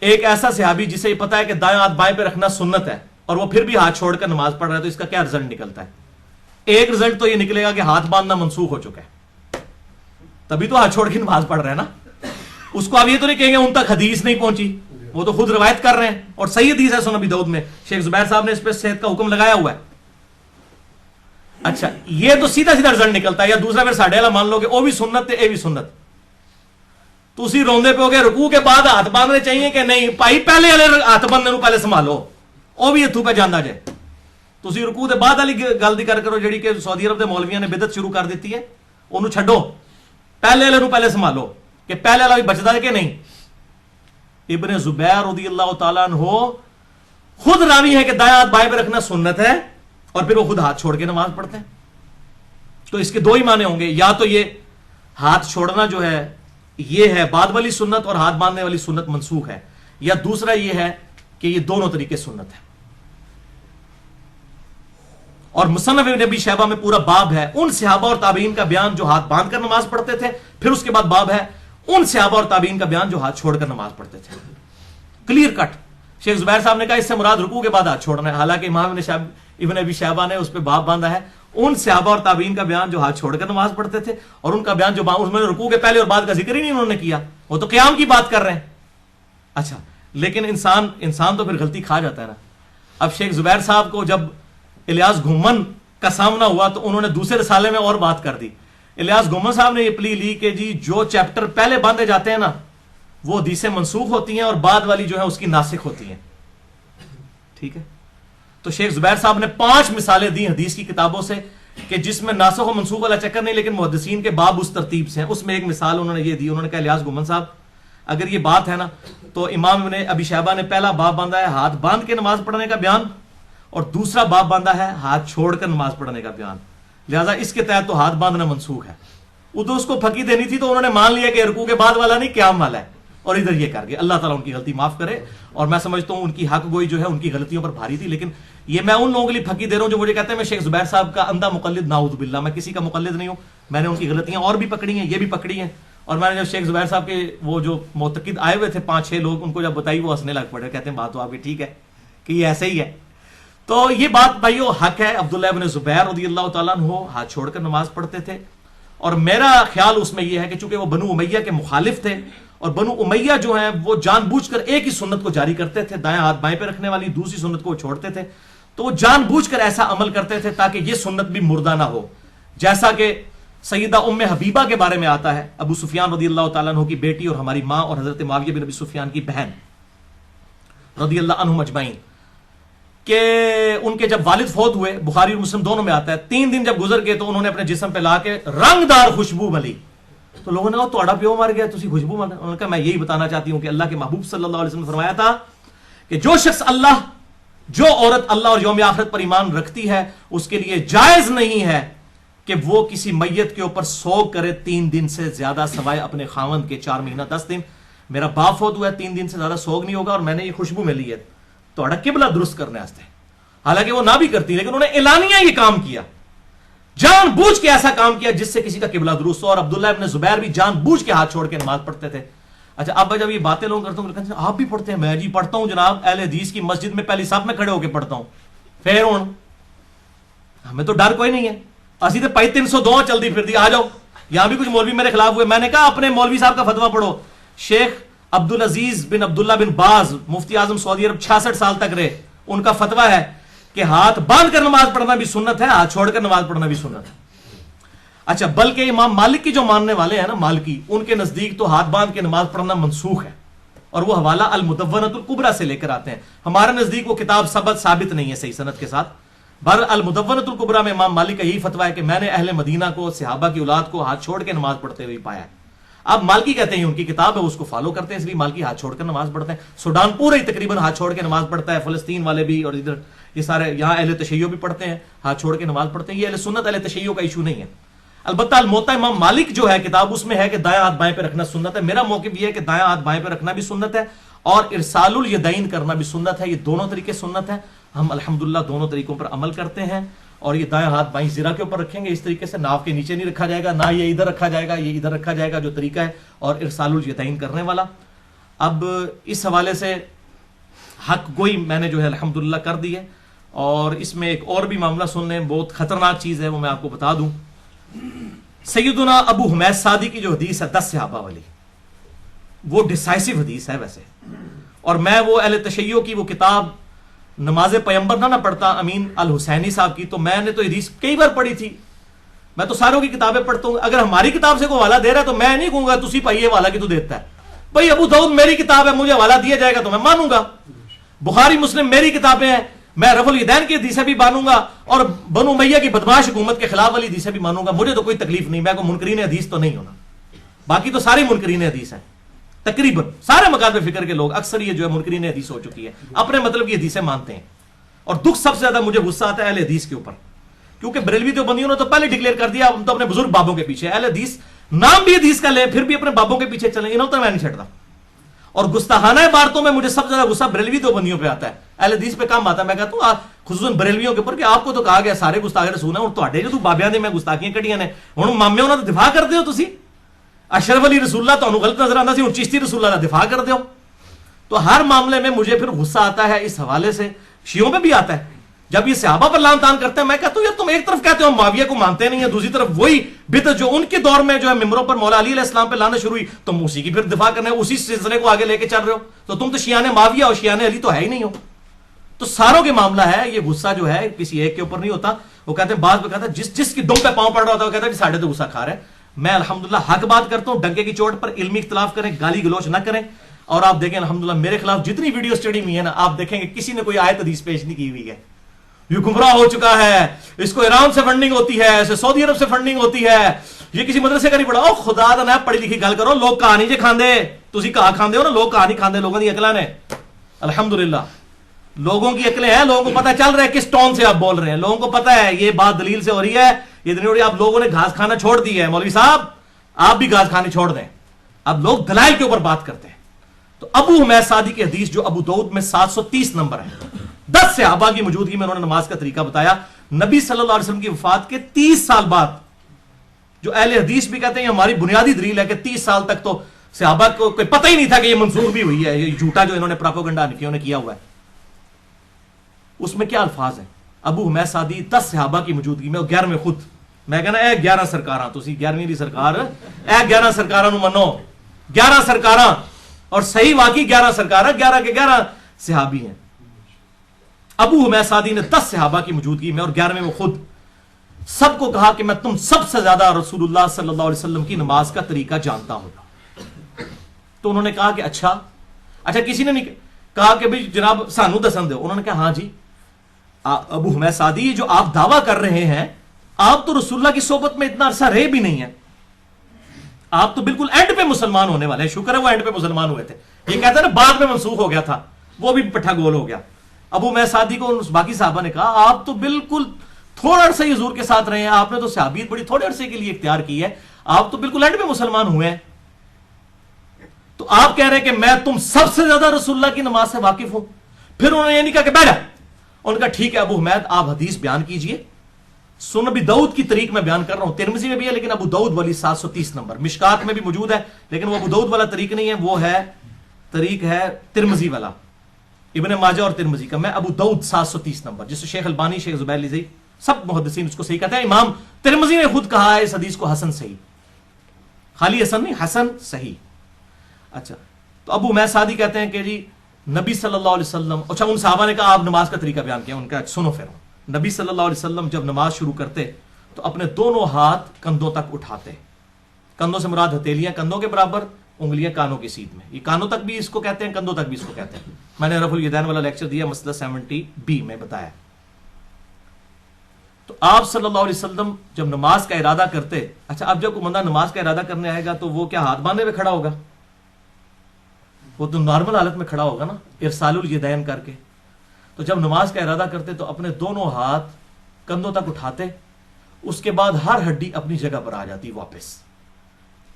ایک ایسا صحابی جسے یہ پتا ہے کہ دایاں ہاتھ بائیں پہ رکھنا سنت ہے اور وہ پھر بھی ہاتھ چھوڑ کر نماز پڑھ رہا ہے، تو اس کا کیا رزلٹ نکلتا ہے؟ ایک رزلٹ تو یہ نکلے گا کہ ہاتھ باندھنا منسوخ ہو چکا ہے، تبھی تو ہاتھ چھوڑ کے نماز پڑھ رہے ہیں نا. اس کو آپ یہ تو نہیں کہیں گے ان تک حدیث نہیں پہنچی، وہ تو خود روایت کر رہے ہیں اور صحیح حدیث ہے سنن ابی داؤد میں. شیخ زبیر صاحب نے اس پہ صحت کا حکم لگایا ہوا ہے. اچھا، یہ تو سیدھا سیدھا رزلٹ نکلتا ہے. یا دوسرا پھر ساڈے والا مان لو کہ وہ بھی سنت تے اے بھی سنت. تسی روندے پہ ہو گئے رکوع کے بعد ہاتھ باندھنے چاہیے کہ نہیں؟ بھائی پہلے والے ہاتھ باندھنے پہلے سنبھالو، وہ بھی اتھوں پہ جانا جائے. تسی رکوع دے بعد والی گل دی کر کرو جڑی کہ سعودی عرب دے مولویاں نے بدعت شروع کر دیتی ہے، انہوں چھڈو. پہلے والے پہلے سنبھالو کہ پہلے والا بھی بچتا ہے کہ نہیں. ابن زبیر رضی اللہ تعالیٰ عنہ خود راوی ہے کہ دایاں ہاتھ بائیں پہ رکھنا سنت ہے، اور پھر وہ خود ہاتھ چھوڑ کے نماز پڑھتے ہیں. تو اس کے دو ہی معنی ہوں گے، یا تو یہ ہاتھ چھوڑنا جو ہے یہ ہے بعد والی سنت اور ہاتھ باندھنے والی سنت منسوخ ہے، یا دوسرا یہ ہے کہ یہ دونوں طریقے سنت ہے. اور مصنف ابن ابی شیبہ میں پورا باب ہے ان صحابہ اور تابعین کا بیان جو ہاتھ باندھ کر نماز پڑھتے تھے، پھر اس کے بعد باب ہے ان صحابہ اور تابعین کا بیان جو ہاتھ چھوڑ کر نماز پڑھتے تھے. Clear cut. شیخ زبیر صاحب نے کہا اس سے مراد رکوع کے بعد ہاتھ چھوڑنا ہے، حالانکہ امام ابن ابی شیبہ نے اس پہ باب باندھا ہے ان صحابہ اور تابعین کا بیان جو ہاتھ چھوڑ کر نماز پڑھتے تھے، اور ان کا بیان جو اس میں رکوع کے پہلے اور بعد کا ذکر ہی نہیں انہوں نے کیا، وہ تو قیام کی بات کر رہے ہیں. اچھا، لیکن انسان تو پھر غلطی کھا جاتا ہے نا. اب شیخ زبیر صاحب کو جب الیاس گھومن کا سامنا ہوا تو انہوں نے دوسرے رسالے میں اور بات کر دی. الیاس گھومن صاحب نے یہ پلی لی کہ جی جو چیپٹر پہلے باندھے جاتے ہیں نا وہ حدیثیں منسوخ ہوتی ہیں اور بعد والی جو ہے اس کی ناسخ ہوتی ہیں. ٹھیک ہے, تو شیخ زبیر صاحب نے 5 مثالیں دی حدیث کی کتابوں سے کہ جس میں ناسخ و منسوخ والا چکر نہیں, لیکن محدثین کے باب اس ترتیب سے ہیں. اس میں ایک مثال انہوں نے یہ دی, انہوں نے کہا الیاس گھومن صاحب اگر یہ بات ہے نا تو امام ابن ابی شیبہ نے پہلا باب باندھا ہے ہاتھ باندھ کے نماز پڑھنے کا بیان, اور دوسرا باب باندھا ہے ہاتھ چھوڑ کر نماز پڑھنے کا بیان. لہٰذا اس کے تحت تو ہاتھ باندھنا منسوخ ہے. ادھر اس کو پھکی دینی تھی تو انہوں نے مان لیا کہ رکوع کے بعد والا نہیں قیام والا ہے, اور ادھر یہ کر گئے. اللہ تعالیٰ ان کی غلطی معاف کرے, اور میں سمجھتا ہوں ان کی حق گوئی جو ہے ان کی غلطیوں پر بھاری تھی. لیکن یہ میں ان لوگوں کے لیے پھکی دے رہا ہوں جو مجھے کہتے ہیں میں شیخ زبیر صاحب کا اندھا مقلد, نعوذ باللہ, میں کسی کا مقلد نہیں ہوں. میں نے ان کی غلطیاں اور بھی پکڑی ہیں, یہ بھی پکڑی ہیں. اور میں نے جب شیخ زبیر صاحب کے وہ جو معتقد آئے ہوئے تھے 5-6 لوگ, ان کو جب بتائی وہ ہنسنے لگ پڑے, کہتے ہیں بات تو آپ کی ٹھیک ہے کہ یہ ایسے ہی ہے. تو یہ بات بھائیو حق ہے. عبداللہ ابن زبیر رضی اللہ تعالیٰ عنہ ہاتھ چھوڑ کر نماز پڑھتے تھے, اور میرا خیال اس میں یہ ہے کہ چونکہ وہ بنو امیہ کے مخالف تھے, اور بنو امیہ جو ہیں وہ جان بوجھ کر ایک ہی سنت کو جاری کرتے تھے, دائیں ہاتھ بائیں پہ رکھنے والی, دوسری سنت کو وہ چھوڑتے تھے. تو وہ جان بوجھ کر ایسا عمل کرتے تھے تاکہ یہ سنت بھی مردہ نہ ہو. جیسا کہ سیدہ ام حبیبہ کے بارے میں آتا ہے, ابو سفیان رضی اللہ تعالیٰ عنہ کی بیٹی اور ہماری ماں اور حضرت معاویہ بن ابی سفیان کی بہن رضی اللہ عنہم اجمعین, کہ ان کے جب والد فوت ہوئے, بخاری اور مسلم دونوں میں آتا ہے, 3 دن جب گزر گئے تو انہوں نے اپنے جسم پہ لا کے رنگ دار خوشبو ملی. تو لوگوں نے کہا تھوڑا پیو مر گیا, تسی خوشبو مر. انہوں نے کہا میں یہی بتانا چاہتی ہوں کہ اللہ کے محبوب صلی اللہ علیہ وسلم نے فرمایا تھا کہ جو عورت اللہ اور یوم آخرت پر ایمان رکھتی ہے اس کے لیے جائز نہیں ہے کہ وہ کسی میت کے اوپر سوگ کرے 3 دن سے زیادہ, سوائے اپنے خاوند کے 4 مہینہ 10 دن. میرا باپ فوت ہوا ہے, 3 دن سے زیادہ سوگ نہیں ہوگا, اور میں نے یہ خوشبو میں لی ہے تھوڑا قبلہ درست کرنے واسطے. حالانکہ وہ نہ بھی کرتی, لیکن انہوں نے اعلانیہ یہ کام کیا, جان بوجھ کے ایسا کام کیا جس سے کسی کا قبلہ درست ہو. اور عبداللہ ابن زبیر بھی جان بوجھ کے ہاتھ چھوڑ کے نماز پڑھتے تھے. اچھا اب جب یہ باتیں لوگ کرتا ہوں کہ آپ بھی پڑھتے ہیں, میں جی پڑھتا ہوں جناب, اہل حدیث کی مسجد میں پہلی صف میں کھڑے ہو کے پڑھتا ہوں. پھر ہمیں تو ڈر کوئی نہیں ہے, اسی تو 302 چل دی پھر دی, آ جاؤ. یہاں بھی کچھ مولوی میرے خلاف ہوئے, میں نے کہا اپنے مولوی صاحب کا فتویٰ پڑھو. شیخ عبدالعزیز بن عبداللہ بن باز مفتی اعظم سعودی عرب 66 سال تک رہے, ان کا فتویٰ ہے کہ ہاتھ باندھ کر نماز پڑھنا بھی سنت ہے, ہاتھ چھوڑ کر نماز پڑھنا بھی سنت ہے. اچھا بلکہ امام مالک کی جو ماننے والے ہیں نا, مالکی, ان کے نزدیک تو ہاتھ باندھ کے نماز پڑھنا منسوخ ہے, اور وہ حوالہ المدونۃ الکبریٰ سے لے کر آتے ہیں. ہمارے نزدیک وہ کتاب ثابت نہیں ہے صحیح سند کے ساتھ. بہر المدونۃ الکبریٰ میں امام مالک کا یہی فتویٰ ہے کہ میں نے اہل مدینہ کو, صحابہ کی اولاد کو ہاتھ چھوڑ کے نماز پڑھتے ہوئے پایا ہے. اب مالکی کہتے ہیں ان کی کتاب ہے, اس کو فالو کرتے ہیں, اس لیے مالکی ہاتھ چھوڑ کر نماز پڑھتے ہیں. سوڈان پورا ہی تقریباً ہاتھ چھوڑ کے نماز پڑھتا ہے, فلسطین والے بھی, اور ادھر یہ سارے یہاں اہل تشیع بھی پڑھتے ہیں, ہاتھ چھوڑ کے نماز پڑھتے ہیں. یہ اہل سنت اہل تشیع کا ایشو نہیں ہے. البتہ الموطا امام مالک جو ہے کتاب, اس میں ہے کہ دائیں ہاتھ بائیں پہ رکھنا سنت ہے. میرا موقف یہ ہے کہ دائیں ہاتھ بائیں پہ رکھنا بھی سنت ہے, اور ارسال الیدین کرنا بھی سنت ہے. یہ دونوں طریقے سنت ہیں. ہم الحمدللہ دونوں طریقوں پر عمل کرتے ہیں. اور یہ دائیں ہاتھ بائیں زرہ کے اوپر رکھیں گے اس طریقے سے, ناف کے نیچے نہیں رکھا جائے گا, نہ یہ ادھر رکھا جائے گا, یہ ادھر رکھا جائے گا جو طریقہ ہے, اور ارسال الیدین کرنے والا. اب اس حوالے سے حق گوئی میں نے جو ہے الحمدللہ کر دی ہے. اور اس میں ایک اور بھی معاملہ سن لیں, بہت خطرناک چیز ہے, وہ میں آپ کو بتا دوں. سیدنا ابو حمید سعدی کی جو حدیث ہے 10 صحابہ والی, وہ ڈیسائسو حدیث ہے ویسے. اور میں وہ اہل تشیع کی وہ کتاب نماز پیمبر نہ پڑھتا, امین الحسینی صاحب کی, تو میں نے تو حدیث کئی بار پڑھی تھی. میں تو ساروں کی کتابیں پڑھتا ہوں. اگر ہماری کتاب سے کوئی حوالہ دے رہا ہے تو میں نہیں کہوں گا تسی بھائی یہ حوالہ کی تو دیتا ہے. بھائی ابو داؤد میری کتاب ہے, مجھے حوالہ دیا جائے گا تو میں مانوں گا. بخاری مسلم میری کتابیں ہیں, میں رفع الیدین کی حدیثیں بھی مانوں گا, اور بنو امیہ کی بدمعاش حکومت کے خلاف والی حدیثیں بھی مانوں گا. مجھے تو کوئی تکلیف نہیں, میں کوئی منکرین حدیث تو نہیں ہونا. باقی تو ساری منکرین حدیث ہیں, تقریباً سارے مکاتب فکر کے لوگ, اکثر یہ جو ہے منکرین حدیث ہو چکی ہے, اپنے مطلب کی حدیثیں مانتے ہیں. اور دکھ سب سے زیادہ مجھے غصہ آتا ہے اہل حدیث کے اوپر, کیونکہ بریلوی دیوبندیوں نے تو پہلے ڈکلیئر کر دیا ہم تو اپنے بزرگ بابوں کے پیچھے. اہل حدیث نام بھی حدیث کا لیں پھر بھی اپنے بابوں کے پیچھے چلیں, انہوں تو میں نہیں چھڑتا. اور گستاخانہ عبارتوں میں مجھے سب سے زیادہ غصہ بریلوی دیوبندیوں پہ آتا ہے, اہل حدیث پہ کام آتا ہے. میں کہتا ہوں خصوصاً بریلویوں کے اوپر کہ آپ کو تو کہا گیا سارے گستاخ رسول ہیں, اور تواڈے جو بابیاں دے میں گستاخیاں کڑیاں نے, ہن مامے انہاں دا دفاع کردے ہو تسی. اشرف علی رسول اللہ تانوں غلط نظر آندا سی, ہن چشتی رسول اللہ دا دفاع کردے ہو. تو ہر معاملے میں مجھے پھر غصہ آتا ہے اس حوالے سے. شیعوں پہ بھی آتا ہے جب یہ صحابہ پر لعن طعن کرتے ہیں. میں کہتا ہوں یار تم ایک طرف کہتے ہو معاویہ کو مانتے نہیں ہیں, دوسری طرف وہی بدعت جو ان کے دور میں جو ہے ممبروں پر مولا علی علیہ السلام پہ لعنت شروع ہوئی, تم اسی کی پھر دفاع کرنے, اسی سلسلے کو آگے لے کے چل رہے ہو. تو تم تو شیعان معاویہ اور شیعان علی تو ہے ہی نہیں ہو. تو ساروں کے معاملہ ہے. یہ غصہ جو ہے کسی ایک کے اوپر نہیں ہوتا. وہ کہتے ہیں بعض میں کہتا ہے جس کی دم پہ پاؤں پڑ رہا ہوتا ہے وہ کہتا ہے ساڑھے تو غصہ کھا رہا ہے. میں الحمدللہ حق بات کرتا ہوں, ڈنکے کی چوٹ پر علمی اختلاف کریں, گالی گلوچ نہ کریں. اور آپ دیکھیں الحمدللہ میرے خلاف جتنی ویڈیو اسٹڈی ہوئی ہے نا, آپ دیکھیں گے کسی نے کوئی آیت حدیث پیش نہیں کی ہوئی ہے. یہ گمراہ ہو چکا ہے, اس کو ایران سے فنڈنگ ہوتی ہے, اسے سعودی عرب سے فنڈنگ ہوتی ہے, یہ کسی مدرسے کا نہیں پڑھا. او خدا دا نہ پڑھی لکھی گل کرو, لوگ کہاں نہیں جے کھاندے, تسی کہاں کھاندے ہو نا, لوگ کہاں نہیں کھاندے, لوگوں دی عقلاں نے الحمدللہ لوگوں کی عقلیں ہیں, لوگوں کو پتہ چل رہا ہے کس ٹون سے آپ بول رہے ہیں, لوگوں کو پتہ ہے یہ بات دلیل سے ہو رہی ہے, یہ نہیں ہو رہی. آپ لوگوں نے گھاس کھانا چھوڑ دی ہے. مولوی صاحب آپ بھی گھاس کھانے چھوڑ دیں, اب لوگ دلائل کے اوپر بات کرتے ہیں. تو ابو حمید سعدی کی حدیث جو ابو داؤد میں 730 نمبر ہے, 10 صحابہ کی موجودگی میں انہوں نے نماز کا طریقہ بتایا. نبی صلی اللہ علیہ وسلم کی وفات کے 30 سال بعد, جو اہل حدیث بھی کہتے ہیں ہماری بنیادی دلیل ہے کہ 30 سال تک تو صحابہ کو کوئی پتہ ہی نہیں تھا کہ یہ منسوخ بھی ہوئی ہے, یہ جھوٹا جو انہوں نے پراپوگنڈا حنفیوں نے کیا ہوا ہے. اس میں کیا الفاظ ہیں؟ ابو حمید سعدی 10 صحابہ کی موجودگی میں, اور 11 خود. میں کہنا اے 11 سرکاراں, تسی 11ویں دی سرکار, اے 11 سرکاراں نو منو, 11 سرکاراں, اور صحیح واقعی 11 سرکاراں, 11 کے 11 صحابی ہیں. ابو حمید سعدی نے 10 صحابہ کی موجودگی میں اور 11ویں میں خود سب کو کہا کہ میں تم سب سے زیادہ رسول اللہ صلی اللہ علیہ وسلم کی نماز کا طریقہ جانتا ہوں. تو انہوں نے کہا کہ اچھا کسی نے نہیں کہا کہ بھئی جناب سانو دسن دو. انہوں نے کہا ہاں جی ابو حمید سعدی, جو آپ دعویٰ کر رہے ہیں, آپ تو رسول اللہ کی صحبت میں اتنا عرصہ رہے بھی نہیں ہیں, آپ تو بالکل اینڈ پہ مسلمان ہونے والے ہیں. شکر ہے وہ اینڈ پہ مسلمان ہوئے تھے. یہ کہتا ہے نا بعد میں منسوخ ہو گیا تھا, وہ بھی پٹھا گول ہو گیا. ابو حمید سعدی کو باقی صحابہ نے کہا آپ تو بالکل تھوڑا عرصہ ہی حضور کے ساتھ رہے ہیں, آپ نے تو صحابیت بڑی تھوڑے عرصے کے لیے اختیار کی ہے, آپ تو بالکل اینڈ پہ مسلمان ہوئے ہیں, تو آپ کہہ رہے ہیں کہ میں تم سب سے زیادہ رسول اللہ کی نماز سے واقف ہوں. پھر انہوں نے یہ نہیں کہا کہ بیٹھا, انہوں نے کہا ٹھیک ہے ابو حمید آپ حدیث بیان کیجئے. سنن ابی داؤد کی طریق میں بیان کر رہا ہوں, ترمذی میں بھی ہے لیکن ابو داؤد والی 730 نمبر, مشکات میں بھی موجود ہے لیکن وہ ابو داؤد والا طریق نہیں ہے, وہ ہے طریق ہے ترمذی والا, ابن ماجہ اور ترمذی کا. میں ابو داؤد 730 نمبر, جس سے شیخ البانی, شیخ زبیر لیزئی, سب محدثین اس کو صحیح کہتے ہیں. امام ترمذی نے خود کہا ہے اس حدیث کو حسن صحیح, خالی حسن نہیں, حسن صحیح. اچھا, تو ابو حمید سعدی کہتے ہیں کہ جی نبی صلی اللہ علیہ وسلم, اچھا ان صحابہ نے کہا آپ نماز کا طریقہ بیان کیا, ان کا سنو پھر. نبی صلی اللہ علیہ وسلم جب نماز شروع کرتے تو اپنے دونوں ہاتھ کندھوں تک اٹھاتے. کندھوں سے مراد ہتھیلیاں کندھوں کے برابر, انگلیاں کانوں کی سیدھ میں. یہ کانوں تک بھی اس کو کہتے ہیں, کندھوں تک بھی اس کو کہتے ہیں. میں نے رفع الیدین والا لیکچر دیا, مسئلہ 70B میں بتایا. تو آپ صلی اللہ علیہ وسلم جب نماز کا ارادہ کرتے, اچھا اب جب کوئی بندہ نماز کا ارادہ کرنے آئے گا تو وہ کیا ہاتھ باندھے ہوئے کھڑا ہوگا؟ وہ تو نارمل حالت میں کھڑا ہوگا نا, ارسال الیدین کر کے. تو جب نماز کا ارادہ کرتے تو اپنے دونوں ہاتھ کندھوں تک اٹھاتے, اس کے بعد ہر ہڈی اپنی جگہ پر آ جاتی واپس.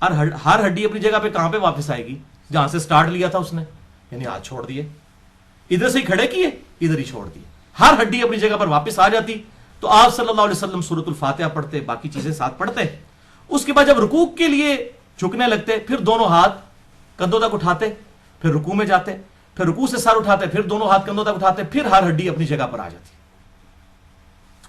ہر ہڈی اپنی جگہ پہ کہاں پہ واپس آئے گی؟ جہاں سے سٹارٹ لیا تھا اس نے, یعنی ہاتھ چھوڑ دیے, ادھر سے ہی کھڑے کیے, ادھر ہی چھوڑ دیے, ہر ہڈی اپنی جگہ پر واپس آ جاتی. تو آپ صلی اللہ علیہ وسلم سورۃ الفاتحہ پڑھتے, باقی چیزیں ساتھ پڑھتے. اس کے بعد جب رکوع کے لیے جھکنے لگتے, پھر دونوں ہاتھ کندھوں تک اٹھاتے, پھر رکوع میں جاتے, پھر رکوع سے سر اٹھاتے, پھر دونوں ہاتھ کندھوں تک اٹھاتے, پھر ہر ہڈی اپنی جگہ پر آ جاتی.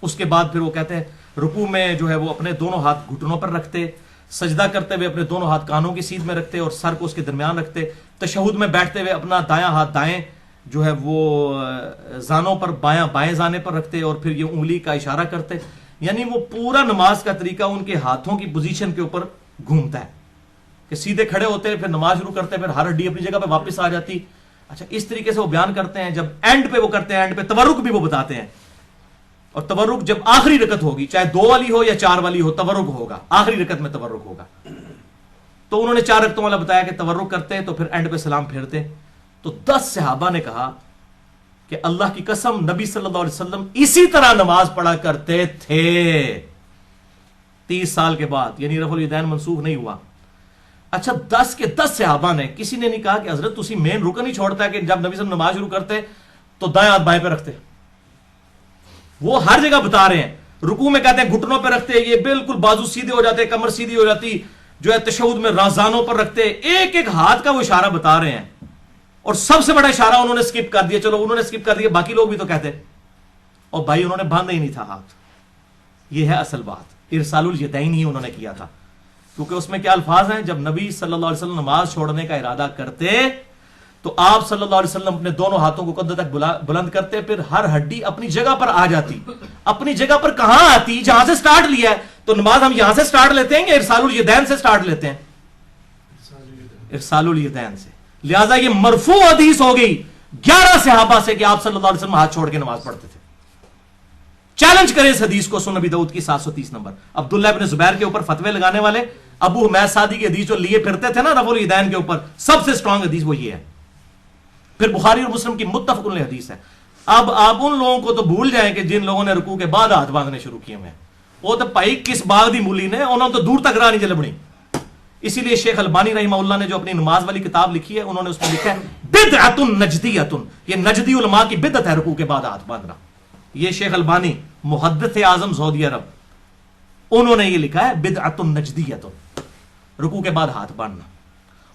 اس کے بعد پھر وہ کہتے ہیں رکوع میں جو ہے وہ اپنے دونوں ہاتھ گھٹنوں پر رکھتے, سجدہ کرتے ہوئے اپنے دونوں ہاتھ کانوں کی سیدھ میں رکھتے اور سر کو اس کے درمیان رکھتے. تشہد میں بیٹھتے ہوئے اپنا دایاں ہاتھ دائیں جو ہے وہ زانوں پر, بائیں زانے پر رکھتے اور پھر یہ انگلی کا اشارہ کرتے. یعنی وہ پورا نماز کا طریقہ ان کے ہاتھوں کی پوزیشن کے اوپر گھومتا ہے کہ سیدھے کھڑے ہوتے, پھر نماز شروع کرتے, پھر ہر ہڈی اپنی جگہ پہ واپس آ جاتی. اچھا, اس طریقے سے وہ بیان کرتے ہیں. جب اینڈ پہ وہ کرتے ہیں, اینڈ پہ تورک بھی وہ بتاتے ہیں, اور تورک جب آخری رکعت ہوگی, چاہے 2 والی ہو یا 4 والی ہو, تورک ہوگا, آخری رکعت میں تورک ہوگا. تو انہوں نے 4 رکعتوں والا بتایا کہ تورک کرتے تو پھر اینڈ پہ سلام پھیرتے. تو 10 صحابہ نے کہا کہ اللہ کی قسم نبی صلی اللہ علیہ وسلم اسی طرح نماز پڑھا کرتے تھے 30 سال کے بعد, یعنی رفع الیدین منسوخ نہیں ہوا. اچھا, 10 کے 10 صحابہ نے, کسی نے نہیں کہا کہ حضرت تسی مین رکن ہی چھوڑتا ہے کہ جب نبی صلی اللہ علیہ وسلم نماز شروع کرتے تو دائیں ہاتھ بائیں پہ رکھتے. وہ ہر جگہ بتا رہے ہیں. رکوع میں کہتے ہیں گھٹنوں پہ رکھتے, یہ بالکل بازو سیدھے ہو جاتے, کمر سیدھی ہو جاتی, جو ہے تشہد میں رازانوں پر رکھتے. ایک ایک ہاتھ کا وہ اشارہ بتا رہے ہیں, اور سب سے بڑا اشارہ انہوں نے سکپ کر دیا. چلو انہوں نے سکپ کر دیا, باقی لوگ بھی تو کہتے, اور بھائی انہوں نے باندھا ہی نہیں تھا ہاتھ. یہ ہے اصل بات, ارسال الیدین ہی انہوں نے کیا تھا. کیونکہ اس میں کیا الفاظ ہیں, جب نبی صلی اللہ علیہ وسلم نماز چھوڑنے کا ارادہ کرتے تو آپ صلی اللہ علیہ وسلم اپنے دونوں ہاتھوں کو قد تک بلند کرتے، پھر ہر ہڈی اپنی جگہ پر آ جاتی. اپنی جگہ پر کہاں آتی؟ جہاں سے سٹارٹ لیا ہے. تو نماز ہم یہاں سے سٹارٹ لیتے ہیں یا ارسال الیدین سے سٹارٹ لیتے ہیں؟ ارسال الیدین سے. لہذا یہ مرفوع حدیث ہو گئی 11 صحابہ سے کہ آپ صلی اللہ علیہ وسلم ہاتھ چھوڑ کے نماز پڑھتے تھے. چیلنج کریں اس حدیث کو سنن ابی داؤد کی 730 نمبر. عبداللہ ابن زبیر کے اوپر فتوے لگانے والے ابو حمید سعدی کی حدیث جو لیے پھرتے تھے نا رفع الیدین کے اوپر، سب سے سٹرانگ حدیث وہ یہ ہے. پھر بخاری اور مسلم کی متفق علیہ حدیث ہے. اب آپ ان لوگوں کو تو بھول جائیں کہ جن لوگوں نے رکوع کے بعد ہاتھ باندھنے شروع کیے ہوئے ہیں. وہ تو بھائی کس باغ دی مولی نے، انہوں نے تو دور تک راہ نہیں چلبنی. اسی لیے شیخ البانی رحمہ اللہ نے جو اپنی نماز والی کتاب لکھی ہے، انہوں نے اس میں لکھا ہے بدعۃ نجدیۃ، یہ نجدی علماء کی بدعت ہے رکوع کے بعد ہاتھ باندھنا. یہ شیخ البانی محدث اعظم سعودی عرب، انہوں نے یہ لکھا ہے بدعۃ نجدیۃ، رکوع کے بعد ہاتھ باندھنا.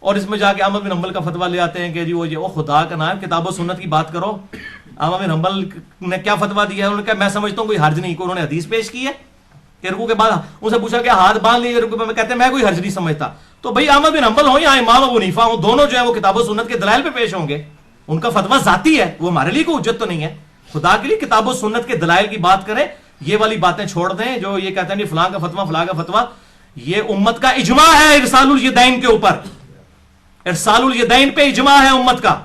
اور اس میں جا کے احمد بن حنبل کا فتویٰ لے آتے ہیں کہ جی وہ خدا کا نام، کتاب و سنت کی بات کرو. احمد بن حنبل نے کیا فتویٰ دیا ہے؟ انہوں نے کہا میں سمجھتا ہوں کوئی حرج نہیں. انہوں نے حدیث پیش کی ہے کہ رکوع کے بعد ان سے پوچھا کہ ہاتھ باندھ لیے رکوع میں، کہتے ہیں میں کوئی حرج نہیں سمجھتا. تو بھائی احمد بن حنبل ہوں یا امام ابو حنیفہ ہوں، دونوں جو ہے وہ کتاب و سنت کے دلائل پہ پیش ہوں گے. ان کا فتویٰ ذاتی ہے، وہ ہمارے لیے کوئی حجت تو نہیں ہے. خدا کے لیے کتاب و سنت کے دلائل کی بات کریں. یہ والی باتیں چھوڑ دیں جو یہ کہتے ہیں فلاں کا فتویٰ فلاں کا فتویٰ. یہ امت کا اجماع ہے ارسال الیدین کے اوپر. ارسال الیدین پہ اجماع ہے امت کا.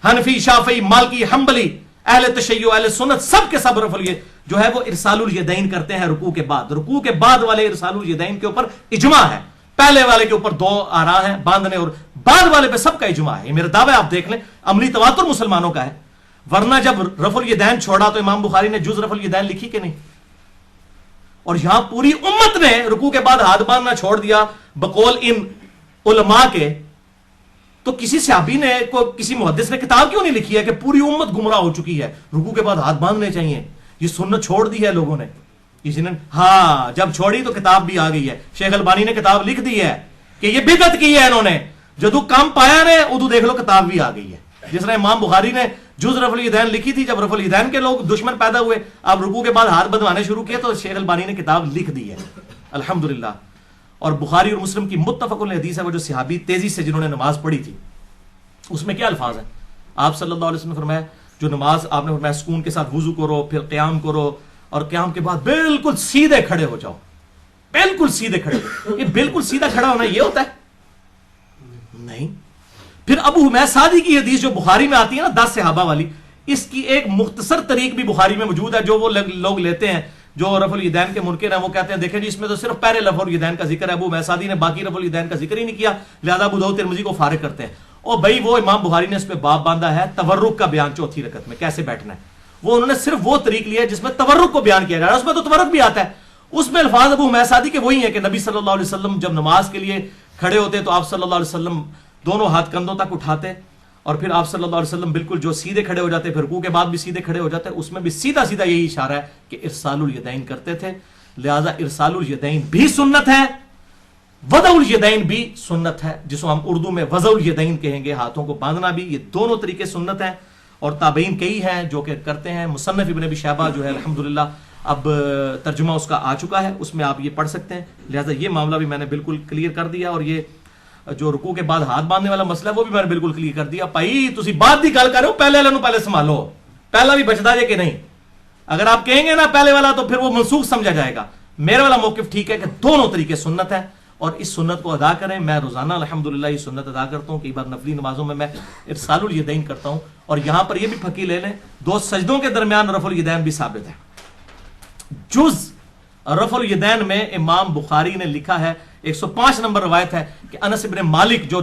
حنفی، شافعی، مالکی، حنبلی، اہل تشیع، اہل سنت، سب کے سب رفع جو ہے وہ ارسال الیدین کرتے ہیں رکوع کے بعد. رکوع کے بعد والے ارسال الیدین کے اوپر اجماع ہے. پہلے والے کے اوپر 2 آراء ہیں باندھنے، اور بعد والے پہ سب کا اجماع ہے. یہ میرا دعویٰ آپ دیکھ لیں، عملی تواتر مسلمانوں کا ہے. ورنہ جب رفع الیدین چھوڑا تو امام بخاری نے جز رفع الیدین لکھی کہ نہیں؟ اور یہاں پوری امت نے رکوع کے بعد ہاتھ باندھنا چھوڑ دیا بقول ان علماء کے. تو کسی صحابی نے کسی محدث نے کتاب کیوں نہیں لکھی ہے کہ پوری امت گمراہ ہو چکی ہے، رکوع کے بعد ہاتھ باندھنے چاہیے؟ یہ سنت چھوڑ دی ہے لوگوں نے. کسی نے ہاں جب چھوڑی تو کتاب بھی آ گئی ہے. شیخ البانی نے کتاب لکھ دی ہے کہ یہ بدعت کی ہے انہوں نے. جدو کام پایا نے ادو دیکھ لو کتاب بھی آ گئی ہے. جس طرح امام بخاری نے جز رفع الیدین لکھی تھی، جب رفع الیدین کے لوگ دشمن پیدا ہوئے، اب رکوع کے بعد ہاتھ بندھوانے شروع کیے تو شیخ البانی نے کتاب لکھ دی ہے الحمدللہ. اور بخاری اور مسلم کی متفق علیہ حدیث ہے. وہ جو صحابی تیزی سے جنہوں نے نماز پڑھی تھی، اس میں کیا الفاظ ہیں؟ آپ صلی اللہ علیہ وسلم نے فرمایا جو نماز آپ نے فرمایا سکون کے ساتھ وضو کرو، پھر قیام کرو، اور قیام کے بعد بالکل سیدھے کھڑے ہو جاؤ. بالکل سیدھے کھڑے. یہ بالکل سیدھا کھڑا ہونا یہ ہوتا ہے؟ نہیں. پھر ابو حمید سعدی کی حدیث جو بخاری میں آتی ہے نا 10 صحابہ والی، اس کی ایک مختصر طریق بھی بخاری میں موجود ہے جو وہ لوگ لیتے ہیں جو رفع الیدین کے منکر ہیں. وہ کہتے ہیں دیکھیں جی اس میں تو صرف پہلے رفع الیدین کا ذکر ہے، ابو حمید سعدی نے باقی رفع الیدین کا ذکر ہی نہیں کیا، لہذا ابو داؤد ترمذی کو فارغ کرتے ہیں. اور بھائی وہ امام بخاری نے اس پہ باب باندھا ہے تورک کا بیان چوتھی رکعت میں کیسے بیٹھنا ہے. وہ انہوں نے صرف وہ طریق لیا ہے جس میں تورک کو بیان کیا جا رہا ہے. اس میں تو تورک بھی آتا ہے. اس میں الفاظ ابو حمید سعدی کے وہی ہیں کہ نبی صلی اللہ علیہ وسلم جب نماز کے لیے کھڑے ہوتے تو آپ صلی اللہ علیہ وسلم دونوں ہاتھ کندھوں تک اٹھاتے، اور پھر آپ صلی اللہ علیہ وسلم بالکل جو سیدھے کھڑے ہو جاتے، پھر رکوع کے بعد بھی سیدھے کھڑے ہو جاتے. اس میں بھی سیدھا سیدھا یہی اشارہ ہے کہ ارسال الیدین کرتے تھے. لہذا ارسال الیدین بھی سنت ہے، وضع الیدین بھی سنت ہے، جس کو ہم اردو میں وضع الیدین کہیں گے، ہاتھوں کو باندھنا بھی. یہ دونوں طریقے سنت ہیں. اور تابعین کئی ہیں جو کہ کرتے ہیں. مصنف ابن ابی شیبہ جو ہے الحمدللہ اب ترجمہ اس کا آ چکا ہے، اس میں آپ یہ پڑھ سکتے ہیں. لہذا یہ معاملہ بھی میں نے بالکل کلیئر کر دیا. اور یہ جو رکوع کے بعد ہاتھ باندھنے والا مسئلہ ہے وہ بھی میں نے بالکل کلیئر کر دیا. بھائی تسی بات دی گل کر رہے ہو، پہلے والے پہلے سنبھالو، پہلا بھی بچتا ہے کہ نہیں. اگر آپ کہیں گے نا پہلے والا تو پھر وہ منسوخ سمجھا جائے گا. میرے والا موقف ٹھیک ہے کہ دونوں طریقے سنت ہے، اور اس سنت کو ادا کریں. میں روزانہ الحمدللہ یہ سنت ادا کرتا ہوں. کئی بار نفلی نمازوں میں ارسال الیدین کرتا ہوں. اور یہاں پر یہ بھی پھکی لے لیں، 2 سجدوں کے درمیان رفع الیدین بھی ثابت ہے. جز رفع الیدین میں امام بخاری نے لکھا ہے 105 نمبر روایت ہے کہ انس ابن مالک جو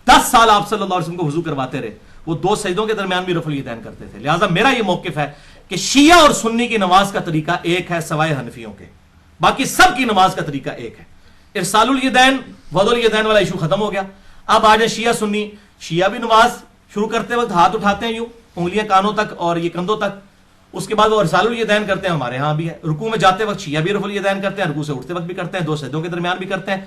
10 سال آپ صلی اللہ علیہ وسلم کو وضو کرواتے رہے، وہ 2 سجدوں کے درمیان بھی رفع الیدین کرتے تھے. لہٰذا میرا یہ موقف ہے کہ شیعہ اور سنی کی نماز کا طریقہ ایک ہے سوائے حنفیوں کے، باقی سب کی نماز کا طریقہ ایک ہے. ارسال الیدین وضع الیدین والا ایشو ختم ہو گیا. اب آ جائے شیعہ سنی. شیعہ بھی نماز شروع کرتے وقت ہاتھ اٹھاتے ہیں یوں انگلیاں کانوں تک اور یہ کندھوں تک، اس کے بعد وہ ارسال الیدین کرتے ہیں. ہمارے ہاں بھی ہے. رکوع میں جاتے وقت شیعہ بھی رفع الیدین کرتے ہیں، رکوع سے اٹھتے وقت بھی کرتے ہیں، 2 سجدوں کے درمیان بھی کرتے ہیں.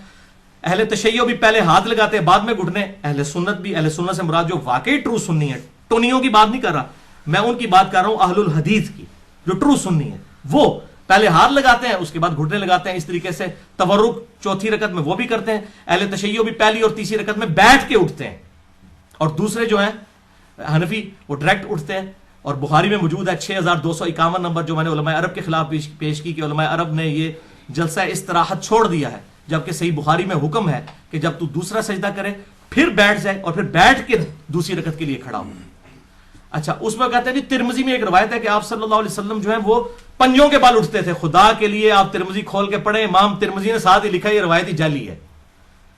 اہل تشیع بھی پہلے ہاتھ لگاتے ہیں بعد میں گھٹنے. اہل سنت بھی، اہل سنت سے مراد جو واقعی ٹرو سنی ہے، ٹونیوں کی بات نہیں کر رہا میں، ان کی بات کر رہا ہوں اہل الحدیث کی جو ٹرو سنی ہے. وہ پہلے ہاتھ لگاتے ہیں اس کے بعد گھٹنے لگاتے ہیں. اس طریقے سے تورک چوتھی رکعت میں وہ بھی کرتے ہیں. اہل تشیع بھی پہلی اور تیسری رکعت میں بیٹھ کے اٹھتے ہیں اور دوسرے جو ہیں حنفی وہ ڈائریکٹ اٹھتے ہیں. اور بخاری میں موجود ہے 6251 نمبر جو میں نے علماء عرب کے خلاف پیش کی کہ علماء عرب نے یہ جلسہ استراحت چھوڑ دیا ہے، جبکہ صحیح بخاری میں حکم ہے کہ جب تو دوسرا سجدہ کرے پھر بیٹھ جائے اور پھر بیٹھ کے دوسری رکعت کے لیے کھڑا ہو. اچھا اس میں کہتے ہیں جی ترمذی میں ایک روایت ہے کہ آپ صلی اللہ علیہ وسلم جو ہے وہ پنجوں کے بال اٹھتے تھے. خدا کے لیے آپ ترمذی کھول کے پڑھیں، امام ترمذی نے ساتھ ہی لکھا یہ روایت ہی جعلی ہے.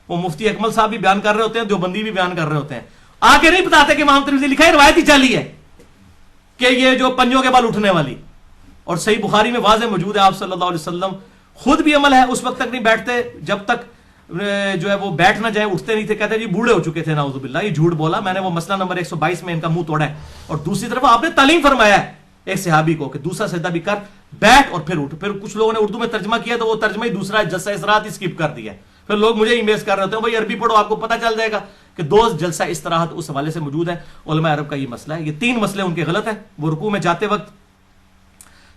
وہ مفتی اکمل صاحب بھی بیان کر رہے ہوتے ہیں، دیوبندی بھی بیان کر رہے ہوتے ہیں، آگے نہیں بتاتے کہ امام ترمذی لکھا ہے روایت ہی جعلی ہے کہ یہ جو پنجوں کے بال اٹھنے والی. اور صحیح بخاری میں واضح موجود ہے آپ صلی اللہ علیہ وسلم خود بھی عمل ہے اس وقت تک نہیں بیٹھتے جب تک جو ہے وہ بیٹھ نہ جائیں، اٹھتے نہیں تھے. کہتے ہیں جی بوڑھے ہو چکے تھے، نعوذ باللہ یہ جھوٹ بولا، میں نے وہ مسئلہ نمبر 122 میں ان کا منہ توڑا ہے. اور دوسری طرف آپ نے تعلیم فرمایا ہے ایک صحابی کو کہ دوسرا سجدہ بھی کر، بیٹھ اور پھر اٹھ. پھر کچھ لوگوں نے اردو میں ترجمہ کیا تو وہ ترجمہ ہی دوسرا جلسہ استراحت ہی اسکپ کر دیا. پھر لوگ مجھے ای میل کر رہے ہوتے ہیں بھائی عربی پڑھو آپ کو پتہ چل جائے گا کہ دو جلسہ استراحت اس حوالے سے موجود ہے. علماء عرب کا یہ مسئلہ ہے. یہ 3 مسئلے ان کے غلط ہیں. وہ رکوع میں جاتے وقت،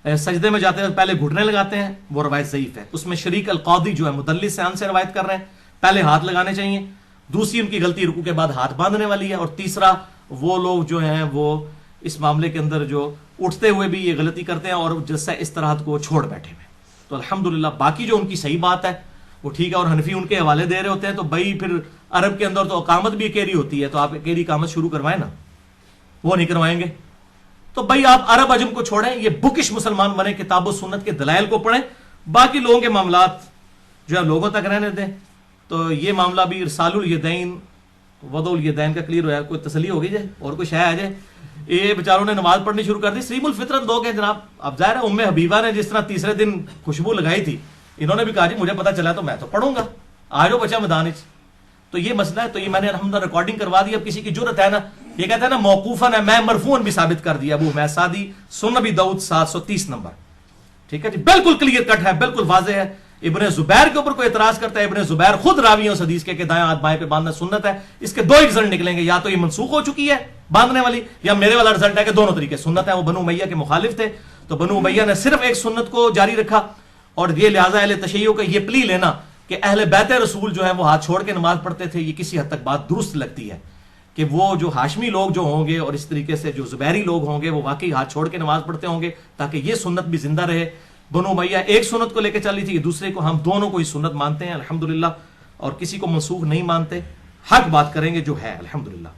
سجدے میں جاتے وقت پہلے گھٹنے لگاتے ہیں، وہ روایت ضعیف ہے. اس میں شریک القاضی جو ہے مدلس سے ان سے روایت کر رہے ہیں، پہلے ہاتھ لگانے چاہیے. دوسری ان کی غلطی رکوع کے بعد ہاتھ باندھنے والی ہے. اور تیسرا وہ لوگ جو ہیں وہ اس معاملے کے اندر جو اٹھتے ہوئے بھی یہ غلطی کرتے ہیں اور جلسہ استراحت کو چھوڑ بیٹھے ہوئے. تو الحمدللہ باقی جو ان کی صحیح بات ہے وہ ٹھیک ہے. اور حنفی ان کے حوالے دے رہے ہوتے ہیں تو بھائی پھر عرب کے اندر تو اقامت بھی اکیلی ہوتی ہے، تو آپ اکیلی اقامت شروع کروائیں نا، وہ نہیں کروائیں گے. تو بھائی آپ عرب عجم کو چھوڑیں، یہ بکش مسلمان بنے، کتاب و سنت کے دلائل کو پڑھیں، باقی لوگوں کے معاملات جو ہے لوگوں تک رہنے دیں. تو یہ معاملہ بھی ارسال الیدین وضع الیدین کا کلیئر ہوا. کوئی تسلی ہوگی جائے اور کوئی شے آ جائے. یہ بیچاروں نے نماز پڑھنی شروع کر دی. سلیم الفطرت لوگ ہیں جناب. اب ظاہر ہے ام حبیبہ نے جس طرح تیسرے دن خوشبو لگائی تھی، انہوں نے بھی کہا جی مجھے پتا چلا تو میں تو پڑھوں گا، آ جاؤ بچہ میدان. تو یہ مسئلہ ہے. تو یہ میں نے الحمدللہ ریکارڈنگ کروا دی. اب کسی کی جرت ہے نا، یہ کہتا ہے نا موقوفاً ہے، میں مرفوعاً بھی ثابت کر دیا. ابو حمید سعدی سنن ابی داؤد 730 نمبر. ٹھیک ہے جی، بالکل کلیئر کٹ ہے، بالکل واضح ہے. ابن زبیر کے اوپر کوئی اعتراض کرتا ہے، ابن زبیر خود راوی ہیں اس حدیث کے کہ دائیں ہاتھ بائیں پہ باندھنا سنت ہے. اس کے 2 رزلٹ نکلیں گے، یا تو یہ منسوخ ہو چکی ہے باندھنے والی، یا میرے والا رزلٹ ہے کہ دونوں طریقے سنت ہے. وہ بنو امیہ کے مخالف تھے، تو بنو امیہ نے صرف ایک سنت کو جاری رکھا. اور یہ لہٰذا اہل تشیع کا یہ پلی لینا کہ اہل بیت رسول جو ہے وہ ہاتھ چھوڑ کے نماز پڑھتے تھے، یہ کسی حد تک بات درست لگتی ہے کہ وہ جو ہاشمی لوگ جو ہوں گے اور اس طریقے سے جو زبیری لوگ ہوں گے وہ واقعی ہاتھ چھوڑ کے نماز پڑھتے ہوں گے تاکہ یہ سنت بھی زندہ رہے. بنو امیہ ایک سنت کو لے کے چلی تھی، دوسرے کو ہم دونوں کو ہی سنت مانتے ہیں الحمدللہ، اور کسی کو منسوخ نہیں مانتے. حق بات کریں گے جو ہے الحمدللہ.